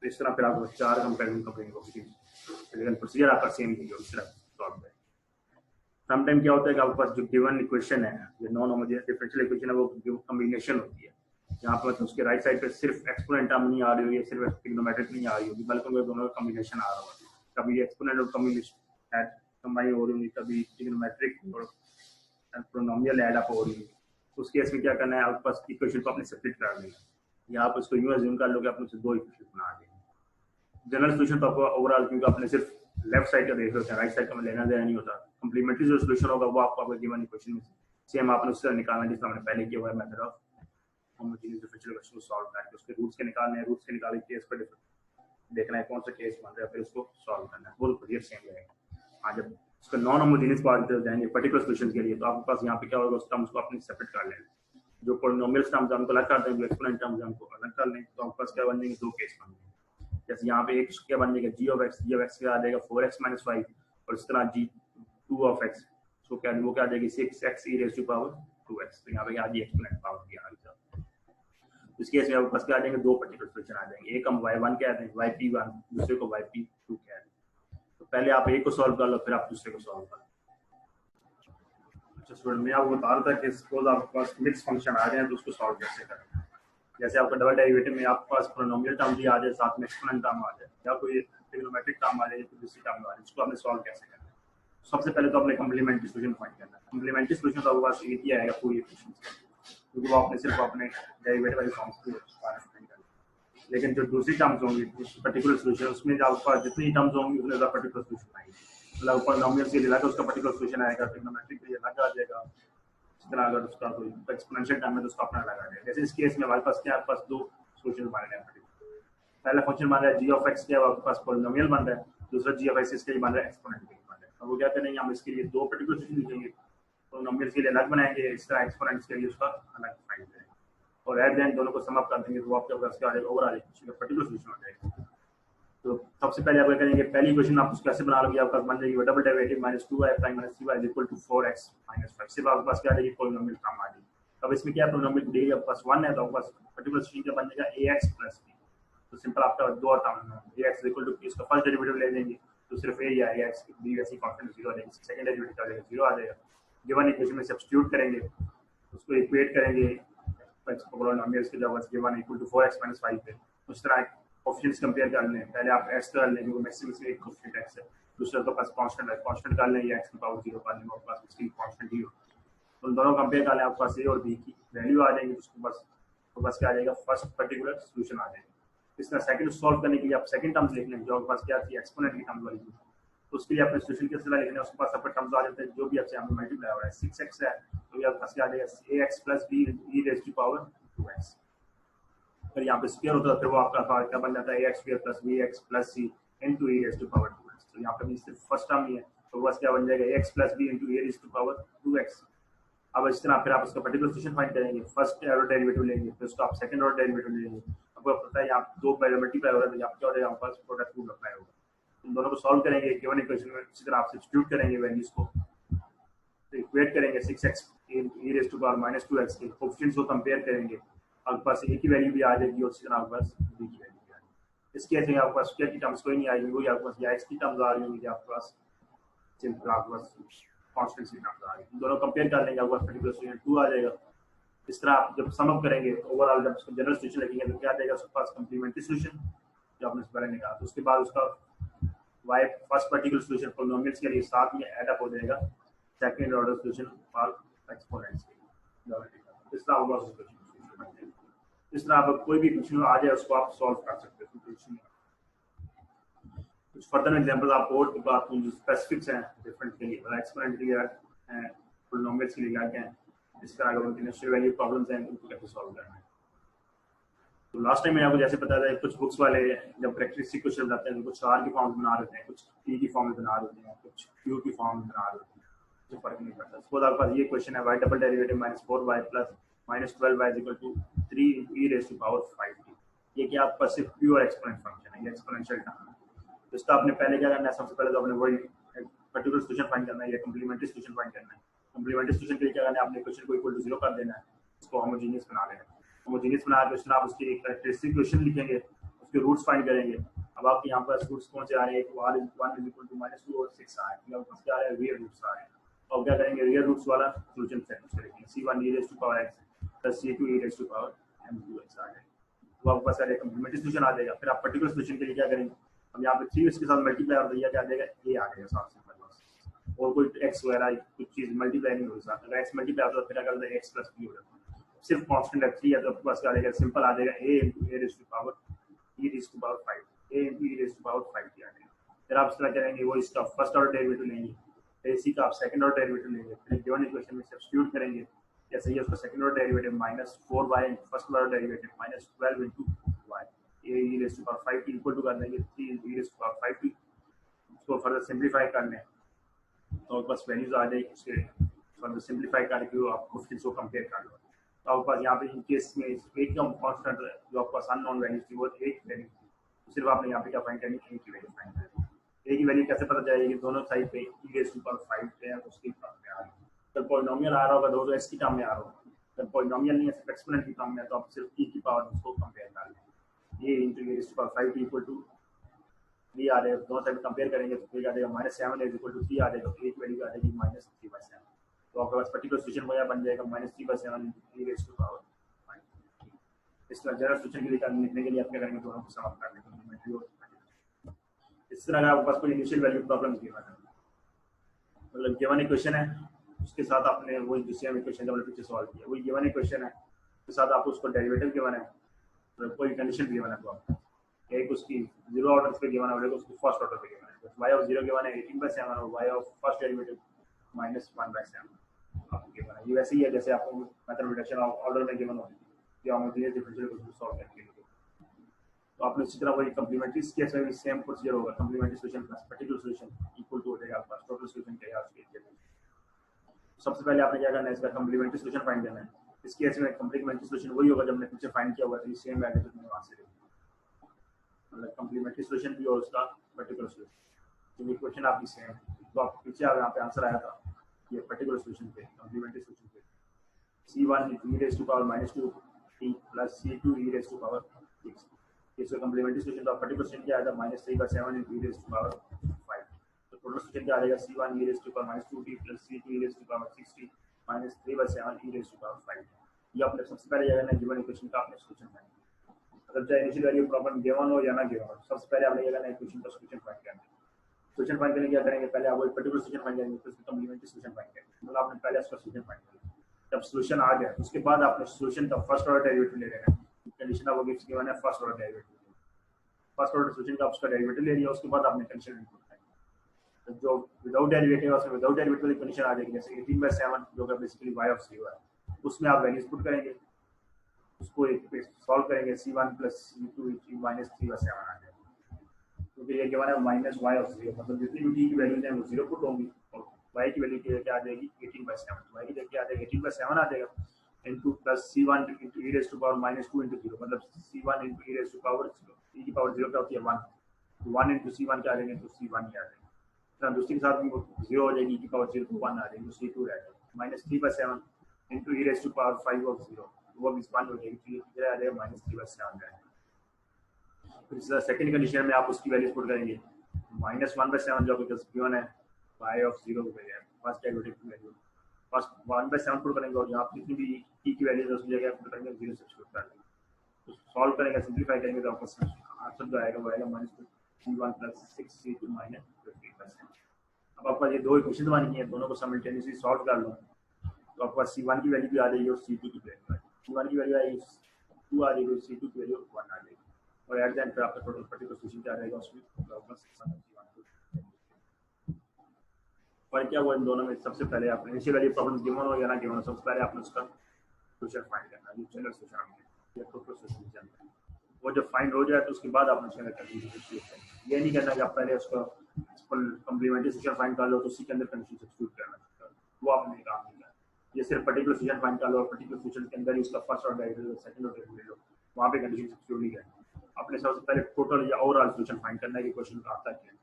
तो इस तरह फिर आपको 4 कंपेरिजन करेंगे, प्रोसीजर आपका सेम ही है, इस तरह सॉल्व करें। समटाइम क्या होता है कि आपके पास जो गिवन इक्वेशन है, जो नॉन होमोजेनियस डिफरेंशियल इक्वेशन है, वो कॉम्बिनेशन होती है। यहाँ पर मतलब उसके राइट साइड पे सिर्फ एक्सपोनेंट टर्म नहीं आ रही होगी, सिर्फ ट्रिग्नोमेट्रिक नहीं आ रही होगी, बल्कि उनके दोनों का कॉम्बिनेशन आ रहा होगा। कभी एक्सपोनेंट और कॉम्बिनेशन कंबाइन हो रही होगी, कभी ट्रिग्नोमेट्रिक और पॉलिनोमियल ऐड अप हो रही है। उस केस में क्या करना है, आपके पास इक्वेशन को अपने सेपरेट कर देना। यहाँ पर इसको यूं अज्यूम कर लो कि आपने दो इक्वेशन बना देंगे। जनरल सॉल्यूशन तो आपको ओवरऑल, क्योंकि आपने सिर्फ लेफ्ट साइड का देख रहे होते हैं, राइट साइड का में लेना देना नहीं होता। कम्प्लीमेंट्री जो सॉल्यूशन होगा वो आपको गिवन इक्वेशन में सेम आपने उससे निकालना है, जिससे हमने पहले किया हुआ है method of homogeneous differential equation को सॉल्व करके उसके रूट्स के निकालने हैं, रूट्स के निकाले केस पर देखना है कौन सा केस बन रहा है, फिर उसको सॉल्व करना है। वो प्रोसीजर सेम रहेगा। जब उसका नॉन होमोजेनियस पार्ट जाएंगे पर्टिकुलर सॉल्यूशन के लिए, तो आपके पास यहाँ पे क्या होगा, उस टर्म्स को अपने सेपरेट कर लेना। जो पॉलिनोमियल टर्म्स हमको अलग कर देंगे, एक्सपोनेंट टर्म्स हमको अलग कर लेंगे, तो आपके पास क्या बन जाएंगे, दो केस बन जाएंगे। जैसे यहाँ पे एक क्या बन जाएगा, g of x क्या आ जाएगा 4x - 5, और इस तरह g2 of x सो क्या वो क्या आ जाएगी 6x e raised to power 2x। तो यहाँ पे क्या आ गई एक्सपोनेंट पावर की आ गई। इस केस में आपके पास क्या आ जाएंगे, दो पर्टिकुलर सॉल्यूशन आ जाएंगे। एक हम y1 कहते हैं, yp1, दूसरे को yp2 कहते हैं। तो पहले आप एक को सॉल्व कर लो, फिर आप दूसरे को सॉल्व कर लो। अच्छा स्टूडेंट, मैं आपको बता रहा था कि सपोज आपके पास मिक्स फंक्शन आ जाए तो उसको सॉल्व कैसे करें। जैसे आपका डबल डेरिवेटिव में आपके पास पॉलिनोमियल टर्म भी आ जाए, साथ में एक्सपोनेंट टर्म आ जाए, या कोई ट्रिग्नोमेट्रिक टर्म आ जाए, या कोई दूसरी टर्म आ जाए, इसको आपने सॉल्व कैसे करना है। सबसे पहले तो अपने कॉम्प्लीमेंट्री सॉल्यूशन फाइंड करना है। कॉम्प्लीमेंट्री सॉल्यूशन तो आपके पास एक ही आएगा पूरी इक्वेशन से, क्योंकि वो आपने सिर्फ अपने डेरिवेटिव वाली फॉर्म्स को फाइंड करना है। लेकिन जो दूसरी टर्म्स होंगी पर्टिकुलर सॉल्यूशन, उसमें जो आपके पास जितनी टर्म्स होंगी उतने ज़्यादा पर्टिकुलर सॉल्यूशन आएंगे। मतलब पॉलिनोमियल के लिए अलग उसका पर्टिकुलर सॉल्यूशन आएगा, ट्रिग्नोमेट्रिक के लिए अलग आ जाएगा। इस तरह अगर उसका कोई एक्सपोनेंशियल टर्म है तो उसका अपना अलग आ जाएगा। जैसे इस केस में हमारे पास क्या, आपके पास दो सॉल्यूशन बन रहे हैं। पहला फंक्शन बन रहा है g of x, क्या आपके पास पॉलिनोमियल बन रहा है, दूसरा g of x इसके लिए बन रहा है एक्सपोनेंट के लिए बन रहा है। अब वो क्या करेंगे, हम इसके लिए दो पर्टिकुलर सॉल्यूशन लिखेंगे, पॉलिनोमियल के लिए अलग बनाएंगे, इस तरह एक्सपोनेंट्स के लिए उसका अलग फाइंड करेंगे, और एट द एंड दोनों को सम अप कर देंगे, तो आपके पास क्या आ जाएगा, ओवरऑल इक्वेशन का पर्टिकुलर सॉल्यूशन हो जाएगा। तो सबसे पहले आप क्या करेंगे, पहली इक्वेशन आप उसको कैसे बना लोगे, आपका बन जाएगी double derivative -2y prime - 3y equal to 4x - 5। सिर्फ आपके पास क्या आ जाएगी, पॉलिनोमियल टर्म आ जाएगी। अब इसमें क्या पॉलिनोमियल डी आपके पास 1 है, तो आपके पास पर्टिकुलर सॉल्यूशन क्या बन जाएगा ax + b। तो सिंपल आपका दो टर्म है, ax इक्वल टू इसका फर्स्ट डेरिवेटिव ले लेंगे तो सिर्फ a ही आएगा, x b वैसे कांस्टेंट 0 आ जाएगा, सेकंड डेरिवेटिव क्या आ जाएगा 0 आ जाएगा। गिवन इक्वेशन में सब्स्टिट्यूट करेंगे, उसको इक्वेट करेंगे पॉलिनोमियल्स के जब गिवन इक्वल टू 4x - 5 पे। उस तरह कोएफिशिएंट्स कंपेयर कर लें, पहले आप x कर लें क्योंकि मैक्सिमम से एक कोएफिशिएंट x है, दूसरा तो पास कांस्टेंट है, कांस्टेंट कर लें या x की पावर 0 कर लें, आपके पास उसकी कांस्टेंट ही हो। उन दोनों कंपेयर कर लें, आपके पास a और b की वैल्यू आ जाएगी, उसके पास तो बस क्या आ जाएगा, फर्स्ट पर्टिकुलर सॉल्यूशन आ जाएगा। इस तरह सेकंड सॉल्व करने के लिए आप सेकंड टर्म्स लिख लें, जो आपके पास क्या थी एक्सपोनेंट की टर्म्स वाली थी, तो उसके लिए आपने सॉल्यूशन किस तरह लिखना है, उसके पास आपके टर्म्स आ जाते हैं जो भी आपसे यहाँ पे मल्टीप्लाई हो रहा है। 6x है तो ये आपके पास क्या आ जाएगा ax + b e raised to power 2x। फिर यहाँ पे स्क्वायर होता है, फिर वो आपका क्या बन जाता है ax square + bx + c into e raised to power 2x। तो यहाँ पे भी सिर्फ फर्स्ट टर्म ही है, तो बस क्या बन जाएगा ax + b into e raised to power 2x। अब इस तरह फिर आप उसका पर्टिकुलर सॉल्यूशन फाइंड करेंगे, फर्स्ट ऑर्डर डेरिवेटिव लेंगे, फिर उसका आप सेकंड ऑर्डर डेरिवेटिव लेंगे। आपको पता है यहाँ दो मल्टीप्लाई हो रहा है, तो यहाँ क्या हो जाएगा, हमारे पास प्रोडक्ट रूल अप्लाई होगा। इन दोनों को सॉल्व करेंगे गिवन इक्वेशन में, इसी तरह आप सब्स्टिट्यूट करेंगे वैल्यूज को, तो इक्वेट करेंगे 6x e raised to power -2x के कोएफिशिएंट्स को कंपेयर करेंगे, आपके पास a की वैल्यू भी आ जाएगी और इसी तरह आपके पास b की वैल्यू भी आ जाएगी। इस केस में आपके पास स्क्वायर की टर्म्स कोई नहीं आएगी, वही आपके पास या x की टर्म्स आ रही होंगी, आपके पास सिंपल आपके पास कांस्टेंट की टर्म्स आ रही है। दोनों कंपेयर कर लेंगे, आपके पास पर्टिकुलर सॉल्यूशन 2 आ जाएगा। इस तरह आप जब सम अप करेंगे तो ओवरऑल जब उसको जनरल सॉल्यूशन लिखेंगे तो क्या आ जाएगा, उसके पास कॉम्प्लीमेंट्री सॉल्यूशन जो आपने पहले निकाला, तो उसके बाद उसका y first particular solution polynomials के लिए साथ में ऐड अप हो जाएगा second order solution for exponents के। इस तरह होगा सॉल्यूशन। इस तरह आप कोई भी क्वेश्चन आ जाए उसको आप सॉल्व कर सकते हो। कुछ फर्दर एग्जांपल आप और बात जो स्पेसिफिक्स हैं डिफरेंट के लिए, एक्सपोनेंट के लिए पॉलिनोमियल्स के लिए क्या क्या है, इस तरह अगर उनकी इनिशियल वैल्यू प्रॉब्लम्स हैं उनको कैसे सॉल्व करना है। तो लास्ट टाइम मैंने आपको जैसे बताया था कुछ बुक्स वाले जब कैरेक्टरिस्टिक क्वेश्चन बताते हैं कुछ आर की फॉर्म बना देते हैं, कुछ टी की फॉर्म बना देते हैं, कुछ क्यू की फॉर्म बना देते हैं, कुछ फर्क नहीं पड़ता। सपोज आपके पास ये क्वेश्चन है y double derivative minus 4y plus minus 12y is equal to 3 e raise to power 5t। ये क्या आपका सिर्फ प्योर एक्सपोनेंट फंक्शन है, ये एक्सपोनेंशियल टर्म है। तो इसका आपने पहले क्या करना है, सबसे पहले तो आपने वही पर्टिकुलर सॉल्यूशन फाइंड करना है या कॉम्प्लीमेंट्री सॉल्यूशन फाइंड करना है। कॉम्प्लीमेंट्री सॉल्यूशन के लिए क्या करना है, आपने क्वेश्चन को इक्वल टू 0 कर देना है, इसको होमोजेनियस बना लेना है। होमोजेनियस बना क्वेश्चन आप उसकी कैरेक्टरिस्टिक क्वेश्चन लिखेंगे, उसके रूट्स फाइंड करेंगे। अब आपके यहाँ पर रूट्स कौन से आ रहे हैं, r = 1 इज इक्वल टू -2 और 6 आ रहे हैं, आपके पास क्या आ रहा है, रियल रूट्स आ रहे हैं। तो क्या करेंगे, रियल रूट्स वाला सॉल्यूशन सेट करेंगे, c1 e raise to power x plus c2 e raise to power m2x आ जाएगा। तो आपके पास सारे कॉम्प्लीमेंट्री सॉल्यूशन आ जाएगा। फिर आप पर्टिकुलर सॉल्यूशन के लिए क्या करेंगे, अब यहाँ पे 3 इसके साथ मल्टीप्लाई और दिया क्या आ जाएगा, a आ जाएगा साथ में, और कोई x वगैरह कुछ चीज मल्टीप्लाई नहीं होगी साथ। अगर x मल्टीप्लाई होता है फिर क्या करता है, x प्लस b हो जाता है। सिर्फ कांस्टेंट है 3 है तो आपके पास क्या आ जाएगा, सिंपल आ जाएगा a * a raise to power e raise to power 5, a * e raise to power 5 आ जाएगा। फिर आप इस तरह करेंगे, वो इसका फर्स्ट ऑर्डर डेरिवेटिव लेंगे, फिर इसी का आप सेकंड ऑर्डर डेरिवेटिव लेंगे, फिर गिवन इक्वेशन में सब्स्टिट्यूट करेंगे। जैसे ये उसका second order derivative -4y first order derivative -12 * y a e raise to power 5t equal to कर देंगे 3 e raise to power 5t। इसको फर्दर सिंपलीफाई करना है तो आपके पास वैल्यूज आ जाएगी, उसके फर्दर सिंपलीफाई करके आपको फिर इसको कंपेयर कर लो। तो आपके पास यहाँ पे इन केस में एक का कांस्टेंट जो आपके पास अननोन वैल्यू थी वो एक वैल्यू, तो सिर्फ आपने यहाँ पे क्या फाइंड करनी है, ए की वैल्यू फाइंड करनी है। ए की वैल्यू कैसे पता चलेगी, दोनों साइड पे e रेज़ टू पावर 5 है उसकी टर्म में आ रहा है। जब पॉलिनोमियल आ रहा होगा तो x की टर्म में आ रहा होगा, जब पॉलिनोमियल नहीं है सिर्फ एक्सपोनेंट की टर्म में तो आप सिर्फ e की पावर उसको कंपेयर कर लें। ये e raise to power 5 equal to 3 आ रहे हैं, दोनों साइड कंपेयर करेंगे तो फिर आ जाएगा -7 इज इक्वल टू 3 आ जाएगा, एक वैल्यू आ जाएगी -3/7। तो आपके पास पर्टिकुलर सॉल्यूशन को बन जाएगा -3/7 e रेज़ टू पावर 5। इस तरह जनरल सॉल्यूशन के लिए लिखने के लिए आप क्या करेंगे, दोनों को सम कर लेंगे। इस तरह अगर आपके पास कोई इनिशियल वैल्यू प्रॉब्लम गिवन है, मतलब गिवन इक्वेशन है उसके साथ आपने वही दूसरे इक्वेशन जब पीछे सॉल्व किया, वही गिवन इक्वेशन है उसके साथ आपको उसको डेरिवेटिव गिवन है, तो कोई कंडीशन गिवन है तो आपको एक उसकी 0 ऑर्डर पे गिवन है, उसको फर्स्ट ऑर्डर पे गिवन है। y ऑफ 0 गिवन है 18/7 और y ऑफ फर्स्ट डेरिवेटिव -1/7 आपको गिवन है। ये वैसे ही है जैसे आपको मेथड रिडक्शन ऑफ ऑर्डर में गिवन होती है जो होमोजेनियस डिफरेंशियल इक्वेशन सॉल्व करने के लिए। तो आपने इसी तरह वही कॉम्प्लीमेंट्री केस में भी सेम प्रोसीजर होगा, complementary solution plus particular solution equal to हो जाएगा आपका टोटल सॉल्यूशन के याद के। सबसे पहले आपने क्या करना है, इसका कॉम्प्लीमेंट्री सॉल्यूशन फाइंड करना है। इस केस में कॉम्प्लीमेंट्री सॉल्यूशन वही होगा जब हमने पीछे फाइंड किया हुआ था, सेम वैल्यू तो वहां से मतलब कॉम्प्लीमेंट्री सॉल्यूशन भी और उसका पर्टिकुलर सॉल्यूशन जो इक्वेशन आपकी सेम है। तो आप पीछे यहाँ पे आंसर आया था ये पर्टिकुलर सॉल्यूशन पे, कॉम्प्लीमेंट्री सॉल्यूशन पे c1 e raise to power -2t plus c2 e raise to power 6। इसका कॉम्प्लीमेंट्री सॉल्यूशन तो पर्टिकुलर सॉल्यूशन क्या आया था -3/7 e रेज़ टू पावर 5। तो टोटल सॉल्यूशन क्या आ जाएगा, c1 e raise to power -2t plus c2 e raise to power 6t -3/7 e raise to power 5। ये आपने सबसे पहले क्या करना है, गिवन इक्वेशन का आपने सॉल्यूशन फाइंड करना। मतलब चाहे इनिशियल वैल्यू प्रॉब्लम गिवन हो या ना गिवन हो, सबसे पहले आपने क्या करना है, इक्वेशन का सॉल्यूशन फाइंड करना है। सॉल्यूशन फाइंड करने क्या करेंगे, पहले आप वो पर्टिकुलर सॉल्यूशन फाइंड करेंगे फिर उसका कॉम्प्लीमेंट्री सॉल्यूशन फाइंड करेंगे। मतलब आपने पहले उसका सॉल्यूशन फाइंड किया, जब सॉल्यूशन आ गया उसके बाद आपने सॉल्यूशन का फर्स्ट ऑर्डर डेरिवेटिव ले लेना है। कंडीशन आपको गिव्स गिवन है first order derivative, first order solution का उसका डेरिवेटिव ले लिया, उसके बाद आपने कंडीशन इनपुट करनी है। जो विदाउट डेरिवेटिव है उसमें विदाउट डेरिवेटिव वाली कंडीशन आ जाएगी, जैसे 18/7 जो कि बेसिकली y ऑफ 0 है, उसमें आप वैल्यूज पुट करेंगे, उसको एक पे सॉल्व करेंगे, c1 प्लस c2 -3/7 आ जाएगा। क्योंकि ये गिवन है -y ऑफ 0, मतलब जितनी भी t की वैल्यूज हैं वो 0 पुट होंगी और y की वैल्यू क्या आ जाएगी 18/7, y की जगह क्या आ जाएगा 18/7 आ जाएगा into plus c1 * e raise to power -2 * 0, मतलब c1 * e raise to power 0, e की पावर 0 क्या होती है 1, तो 1 * c1 क्या आ जाएगा, तो c1 ही आ जाएगा। तो दूसरे के साथ भी 0 हो जाएगी, e की पावर 0 तो 1 आ जाएगी, तो c2 रह जाएगा -3/7 * e raise to power 5 of 0, वो भी 1 हो जाएगी, तो ये कितना आ जाएगा -3/7 आ जाएगा। फिर सेकंड कंडीशन में आप उसकी वैल्यूज पुट करेंगे, -1/7 जो आपके गिवन है y ऑफ 0 हो गया, फर्स्ट डेरिवेटिव की वैल्यू फर्स्ट 1/7 पुट करेंगे और यहाँ कितनी भी t की वैल्यू है उसकी जगह पुट करेंगे 0 सब्स्टिट्यूट कर देंगे, तो सॉल्व करेंगे सिंपलीफाई करेंगे तो आपका आंसर जो आएगा वो आएगा -c1 + 6c2 -15%। अब आपका ये दो इक्वेशन बन गई है, दोनों को साइमल्टेनियसली सॉल्व कर लो तो आपका c1 की वैल्यू भी आ जाएगी और c2 की वैल्यू आ जाएगी, c1 की वैल्यू आएगी 2 आ जाएगी, c2 की वैल्यू 1 आ जाएगी और एट द एंड पे आपका टोटल पर्टिकुलर सॉल्यूशन क्या आ जाएगा उसमें आपका फर्क क्या हुआ इन दोनों में? सबसे पहले आपने इनिशियल वैल्यू प्रॉब्लम गिवन हो या ना गिवन हो, सबसे पहले आपने उसका सोल्यूशन फाइंड करना है, जनरल सोल्यूशन या टोटल सोल्यूशन। वो जब फाइंड हो जाए तो उसके बाद आपने उसके अंदर कंडीशन सब्स्टिट्यूट करना है। ये नहीं करना कि आप पहले उसका कम्प्लीमेंट्री सोल्यूशन फाइंड कर लो तो उसी के अंदर कंडीशन सब्स्टिट्यूट करना, वो आपने काम नहीं किया। ये सिर्फ पर्टिकुलर सोल्यूशन फाइंड कर लो और पर्टिकुलर सोल्यूशन के अंदर ही उसका first order derivative second order derivative वहाँ पे कंडीशन सब्स्टिट्यूट नहीं करना। अपने सबसे पहले टोटल या ओवरऑल सोल्यूशन फाइंड करना है कि क्वेश्चन का आता है।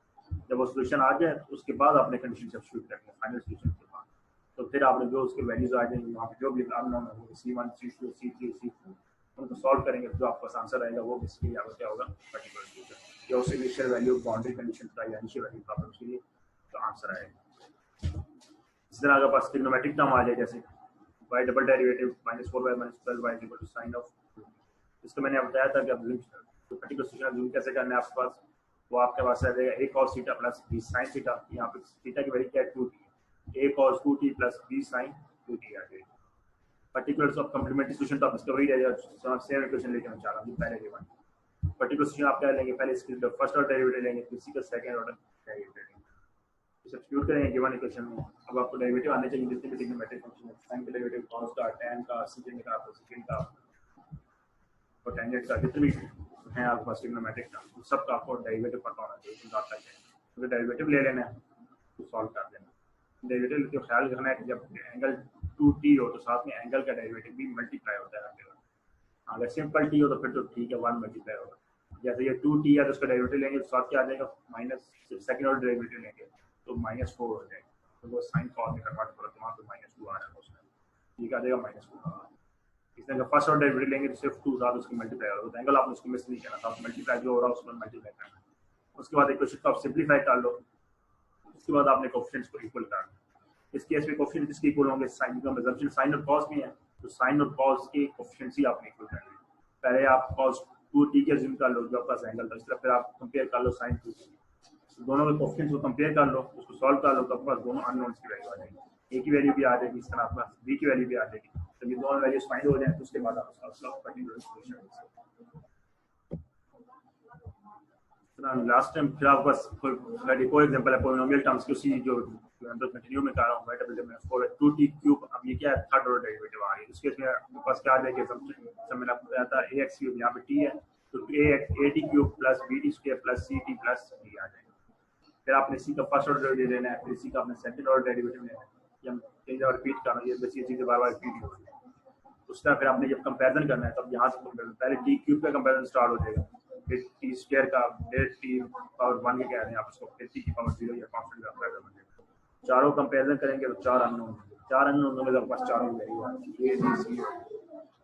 जब वो सोल्यूशन आ जाए तो उसके बाद आपने कंडीशन सब्स्टिट्यूट करनी है फाइनल सोल्यूशन के बाद। तो फिर आपने जो उसके वैल्यूज आ जाएंगे वहाँ पे जो भी अननोन है C1 C2 C3 C4 उनको सॉल्व करेंगे, जो आपका आंसर आएगा वो बेसिकली आपका क्या होगा पर्टिकुलर सोल्यूशन या उस इनिशियल वैल्यू बाउंड्री कंडीशन का या इनिशियल वैल्यू प्रॉब्लम के लिए तो आंसर आएगा। इस तरह अगर पास ट्रिग्नोमेट्रिक टर्म आ जाए जैसे y double derivative -4y -12y equal to sin of, इसको मैंने अब बताया था कि अब तो पर्टिकुलर सोल्यूशन जूम कैसे करना है आपके पास, वो आपके पास आ जाएगा a cos theta plus b sin theta. यहाँ पे थीटा की वैल्यू क्या है 2t, a cos 2t plus b sin 2t आ जाएगी। पर्टिकुलर्स ऑफ कम्प्लीमेंट्री सोल्यूशन तो आप इसका वही रहेगा, सेम इक्वेशन लेके मैं चाह रहा हूँ पहले के बाद। पर्टिकुलर सोल्यूशन आप क्या लेंगे, पहले इसकी फर्स्ट ऑर्डर डेरिवेटिव लेंगे, फिर इसी का सेकंड ऑर्डर डेरिवेटिव लेंगे, सब्स्टिट्यूट करेंगे गिवन इक्वेशन में। अब आपको डेरिवेटिव आने चाहिए जितने भी ट्रिग्नोमेट्रिक फंक्शन है, sin का डेरिवेटिव, cos का, tan का, secant का, cosecant का और tangent का, जितने भी हैं आपके पास ट्रिग्नोमेट्रिक का, सबका आपको डेरिवेटिव पता होना चाहिए। तो आता है तो डेरिवेटिव ले लेना है तो सॉल्व कर देना। डेरिवेटिव का ख्याल रखना है कि जब एंगल 2t हो तो साथ में एंगल का डेरिवेटिव भी मल्टीप्लाई होता है। अगर सिंपल t हो तो फिर तो ठीक है 1 मल्टीप्लाई होगा। जैसे ये 2t है तो उसका डेरिवेटिव लेंगे तो साथ क्या आ जाएगा माइनस, सेकंड ऑर्डर डेरिवेटिव लेंगे तो -4 हो जाएगा, तो वो साइन कॉस में कन्वर्ट करो तो वहाँ पे -2 आ रहा है उसमें, ठीक आ जाएगा -2। इसने अगर फर्स्ट ऑर्डर डेरिवेटिव लेंगे तो सिर्फ 2 साथ उसकी मल्टीप्लाई होगा, तो एंगल आपने उसको मिस नहीं करना था, मल्टीप्लाई जो हो रहा है उसको मल्टीप्लाई करना। उसके बाद इक्वेशन को आप सिंप्लीफाई कर लो, उसके बाद आपने कोएफिशिएंट्स को इक्वल करना। इस केस में कोएफिशिएंट किसके इक्वल होंगे, साइन का असम्पशन साइन और कॉस में है तो साइन और कॉस के कोएफिशिएंट्स ही आपने इक्वल करने हैं। पहले आप cos 2t के अज्यूम कर लो जो आपका एंगल था, इस तरह फिर आप कंपेयर कर लो sin 2t, तो दोनों के कोएफिशिएंट्स को कंपेयर कर लो, उसको सॉल्व कर लो तो आपके पास दोनों अननोन्स की वैल्यू आ जाएगी, a की वैल्यू भी आ जाएगी, इस तरह आपके पास b की वैल्यू भी आ जाएगी। तो ये दोनों वैल्यूज फाइंड हो जाए तो उसके बाद आप उसका पर्टिकुलर सॉल्यूशन। लास्ट टाइम फिर आपके पास कोई एग्जांपल है पॉलिनोमियल टर्म्स की, उसी जो अंदर कंटिन्यू में कर रहा हूं डबल में फॉर 2t क्यूब। अब ये क्या है थर्ड ऑर्डर डेरिवेटिव आ रही है, उसके इसमें आपके पास क्या आ जाएगा सब मैंने आपको बताया था ax क्यूब, यहाँ पे t है तो at cube plus bt square plus ct plus d आ जाएगा। फिर आपने इसी का फर्स्ट ऑर्डर डेरिवेटिव लेना है, फिर इसी का आपने सेकंड ऑर्डर डेरिवेटिव लेना है, ये हम कई बार रिपीट कर रहे हैं, ये बस ये चीजें बार-बार रिपीट हो रही है। उस तरह फिर आपने जब कंपैरिजन करना है तब यहाँ से पहले t क्यूब का कंपैरिजन स्टार्ट हो जाएगा, फिर t स्क्वायर का, फिर t पावर 1 के कह रहे हैं आप उसको, फिर t की पावर 0 या कांस्टेंट का कंपैरिजन हो जाएगा। चारों कंपैरिजन करेंगे तो चार अननोन में आपके पास चारों वैल्यू आएगी a b c।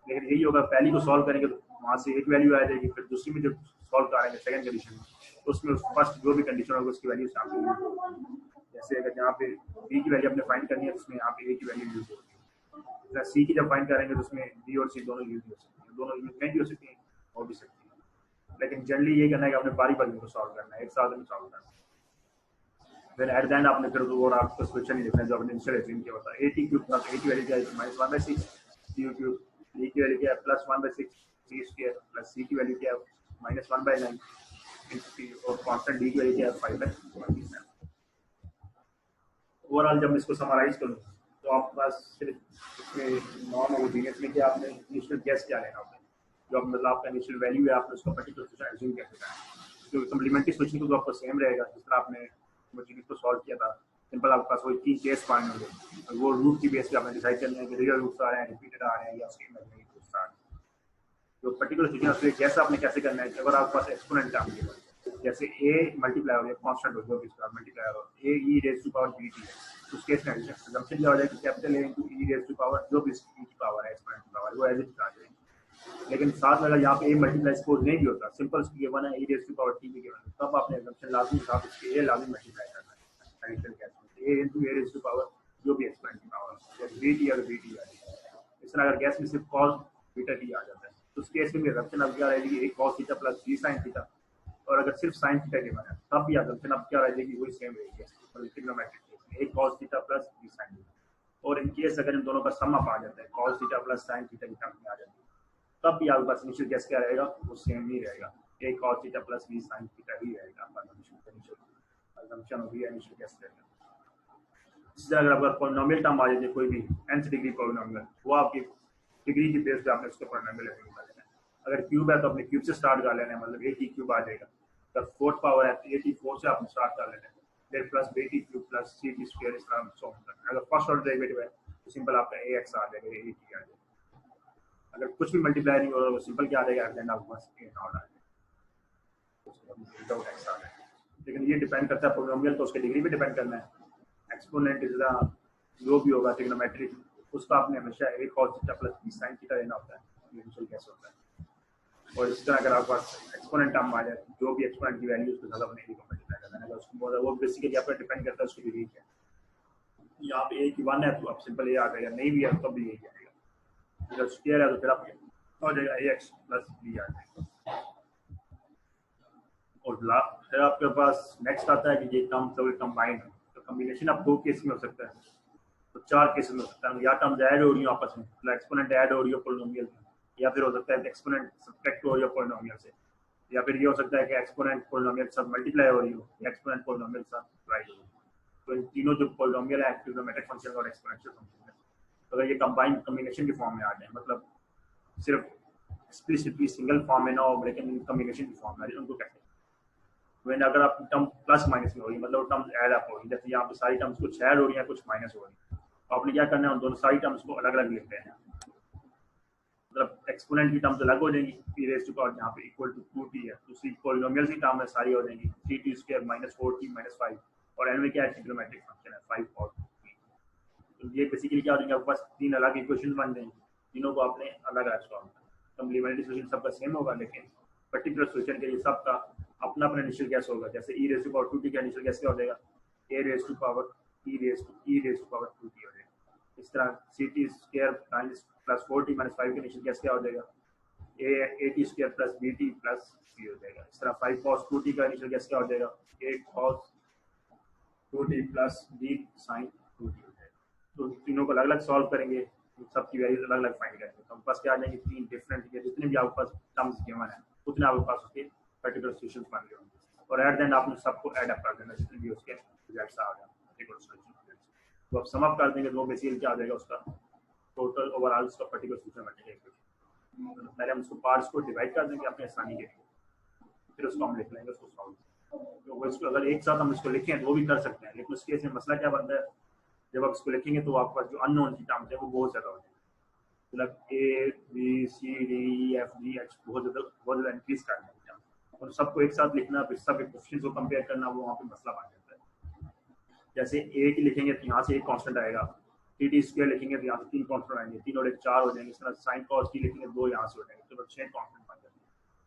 लेकिन यही होगा पहली को सॉल्व करेंगे तो वहां से एक वैल्यू आ जाएगी, फिर दूसरी में जब सॉल्व करेंगे सेकंड कंडीशन में तो उसमें फर्स्ट जो भी कंडीशन होगा उसकी वैल्यू सामने यूज होगी। जैसे अगर यहाँ पे b की वैल्यू अपने फाइंड करनी है तो उसमें यहाँ पे a की वैल्यू यूज होगी, c की जब फाइंड करेंगे तो उसमें b और c दोनों यूज हो सकती है, दोनों यूज नहीं भी हो सकती हैं हो भी सकती है, लेकिन जनरली ये करना है कि आपने बारी बारी को सॉल्व करना है, एक साथ में सॉल्व करना है। फिर एट द एंड आपने फिर और आपको सोल्यूशन ही लिखना है जो आपने इनिशियल एज्यूम किया होता है। a t cube plus a की वैल्यू क्या है -1/6, c क्यूब b की वैल्यू क्या है +1/6, c स्क्वायर प्लस c की वैल्यू क्या है -1/9 और कांस्टेंट d की वैल्यू क्या है 5/27। ओवरऑल जब इसको समराइज करूं तो आपके पास सिर्फ इसमें नॉन होमोजेनियस में क्या आपने इनिशियल गैस क्या लेना होता है, जो मतलब आपका इनिशियल वैल्यू है आपने उसका पर्टिकुलर सोल्यूशन एज्यूम कैसे करना है। जो कम्प्लीमेंट्री सोल्यूशन तो आपको सेम रहेगा जिस तरह आपने होमोजेनियस को सॉल्व किया था, सिंपल आपके पास वही 3 केस पॉइंट होंगे, वो रूट की बेस पे आपने डिसाइड करना है कि रियल रूट्स आ रहे हैं, रिपीटेड आ रहे हैं या उसके इमेजिनरी रूट्स आ रहे हैं। तो पर्टिकुलर सोल्यूशन उसके गैस आपने कैसे करना है कि अगर आपके पास एक्सपोनेंट टर्म है जैसे a मल्टीप्लाई हो गया कांस्टेंट हो गया इसका मल्टीप्लाई हो a e raise to power bt है, उस केस में असम्पशन क्या हो जाएगा capital A into e raise to power जो भी e की पावर है एक्सपोनेंट की पावर वो एज इट आ जाएगी। लेकिन साथ में अगर यहाँ पे a मल्टीप्लाई सपोज नहीं भी होता, सिंपल उसकी गिवन है e raise to power t भी गिवन है, तब आपने असम्पशन लाजमी साथ उसके a लाजमी मल्टीप्लाई करना है एडिशन केस में a into a raise to power जो भी एक्सपोनेंट की पावर है bt और bt आ जाएगी। इस तरह अगर गैस में सिर्फ cos बीटा t आ जाता है तो उस केस में असम्पशन अब क्या रहेगी a cos theta plus b sin theta, और अगर सिर्फ साइन थीटा गिवन है तब भी असम्पशन अब क्या रहेगी वही सेम रहेगी मतलब ट्रिग्नोमेट्रिक केस में a cos theta plus b sin theta. और इन केस अगर इन दोनों का सम अप आ जाता है cos theta plus sin theta की टर्म में आ जाती है तब भी आपके पास इनिशियल केस क्या रहेगा वो सेम ही रहेगा, a cos theta plus b sin theta ही रहेगा आपका इनिशियल असम्पशन होगी इनिशियल केस रहेगा। इसी तरह अगर आपका पॉलिनोमियल टर्म आ जाए कोई भी nth डिग्री पॉलिनोमियल, वो आपकी डिग्री की बेस पे आपने उसके पॉलिनोमियल निकाल लेना है। अगर क्यूब है तो अपने क्यूब से स्टार्ट कर लेना है, मतलब 80 क्यूब आ जाएगा। अगर फोर्थ पावर है तो 84 से आपने स्टार्ट कर लेना है, फिर plus 80 cube plus ct square, इस तरह सॉल्व करना है। अगर फर्स्ट ऑर्डर डेरिवेटिव है तो सिंपल आपका ax आ जाएगा, 80 आ जाएगा। अगर कुछ भी मल्टीप्लाई नहीं हो रहा, वो सिंपल क्या आ जाएगा, एट द एंड आपके पास a नॉट आ जाएगा। लेकिन ये डिपेंड करता है पॉलिनोमियल, तो उसके डिग्री पे डिपेंड करना है। एक्सपोनेंट इज जो भी होगा ट्रिग्नोमेट्रिक, उसका आपने हमेशा a cos theta plus b sin theta लेना होता है, ये इनिशियल कैसे होता है। और इसी तरह अगर आपके पास एक्सपोनेंट टर्म आ जाए, जो भी एक्सपोनेंट की वैल्यू उसके साथ अपने a को मल्टीप्लाई करना है, उसको वो बेसिकली आप पे डिपेंड करता है उसकी डिग्री क्या है। यहाँ पे a की 1 है तो आप सिंपल a आ जाएगा, नहीं भी है तो भी यही आएगा। अगर स्क्वायर है तो फिर आप हो जाएगा ax प्लस b आ जाएगा। और फिर आपके पास नेक्स्ट आता है कि ये टर्म तो कंबाइन है, तो कॉम्बिनेशन आप दो केस में हो सकता है, तो चार केसेस में हो सकता है। या टर्म्स ऐड हो रही हो आपस में, मतलब एक्सपोनेंट ऐड हो रही हो पॉलिनोमियल में, या फिर हो सकता है एक्सपोनेंट सब्ट्रैक्ट हो रही हो पॉलिनोमियल से, या फिर ये हो सकता है कि एक्सपोनेंट पॉलिनोमियल के साथ मल्टीप्लाई हो रही हो या एक्सपोनेंट पॉलिनोमियल के साथ डिवाइड हो रही हो। तो इन तीनों जो पॉलिनोमियल है, ट्रिग्नोमेट्रिक फंक्शन और एक्सपोनेंशियल फंक्शन है, तो अगर ये कंबाइन कॉम्बिनेशन की फॉर्म में आ जाए, मतलब सिर्फ एक्सप्लिसिटली सिंगल फॉर्म में ना हो लेकिन कॉम्बिनेशन की फॉर्म में आ जाए, उनको कहते हैं। वैन अगर आप टर्म प्लस माइनस में हो रही है, मतलब टर्म्स ऐड अप हो रही है, जैसे यहाँ पे सारी टर्म्स कुछ ऐड हो रही है कुछ माइनस हो रही है, तो आपने क्या करना है, उन दोनों सारी टर्म्स को अलग अलग लिख देना है। मतलब एक्सपोनेंट की टर्म्स अलग हो जाएंगी, p रेज़ टू पावर यहाँ पे इक्वल टू 2t है, दूसरी पॉलिनोमियल की टर्म है सारी हो जाएंगी 3t square minus 4t minus 5, और एन में क्या है, ट्रिग्नोमेट्रिक फंक्शन है 5 और 3। तो ये बेसिकली क्या हो जाएंगे, आपके पास तीन अलग इक्वेशन बन जाएंगे, तीनों को आपने अलग अलग सॉल्व करना। कॉम्प्लीमेंट्री सॉल्यूशन सबका सेम होगा, लेकिन पर्टिकुलर सॉल्यूशन के लिए सबका अपना अपना इनिशियल गैस होगा। जैसे e raise to power 2t का इनिशियल गैस क्या हो जाएगा, a raise to power e raise to power 2t हो जाएगा। इस तरह ct square plus 4t minus 5 का इनिशियल गैस क्या हो जाएगा, at square plus bt plus c हो जाएगा। इस तरह 5 cos 2t का इनिशियल गैस क्या हो जाएगा, 8 cos 2t plus b sin 2t हो जाएगा। तो तीनों को अलग अलग सॉल्व करेंगे, सबकी वैल्यू अलग अलग फाइंड करेंगे, तो आपके पास क्या आ जाएंगे, तीन डिफरेंट, जितने भी आपके पास टर्म्स गिवन है उतने आपके पास उसके पर्टिकुलर सॉल्यूशंस बन गए होंगे, और एट द एंड आपने सबको ऐड अप कर देना जितने भी उसके रिजल्ट्स आ गए पर्टिकुलर सॉल्यूशन। तो आप सम अप कर देंगे तो बेसिकली क्या आ जाएगा, उसका टोटल ओवरऑल उसका पर्टिकुलर सॉल्यूशन बन जाएगा। पहले हम उसको पार्ट्स को डिवाइड कर देंगे अपने आसानी के लिए, फिर उसको हम लिख लेंगे उसको सॉल्व। तो इसको अगर एक साथ हम इसको लिखें तो वो भी कर सकते हैं, लेकिन उस केस में मसला क्या बनता है, जब आप इसको लिखेंगे तो आपका जो अननोन की टर्म्स है वो बहुत ज़्यादा हो जाएगा, मतलब a b c d e f g h बहुत ज़्यादा इंक्रीज कर देंगे, और सबको एक साथ लिखना, फिर सब क्वेश्चन को कंपेयर करना, वो वहाँ पे मसला बन जाता है। जैसे a की लिखेंगे तो यहाँ से एक कांस्टेंट आएगा, टी स्क्वायर लिखेंगे तो यहाँ से तीन कांस्टेंट आएंगे, तीन और एक चार हो जाएंगे। इस तरह साइन कॉस टी लिखेंगे दो यहाँ से हो जाएंगे, तो 6 कांस्टेंट बन जाते हैं।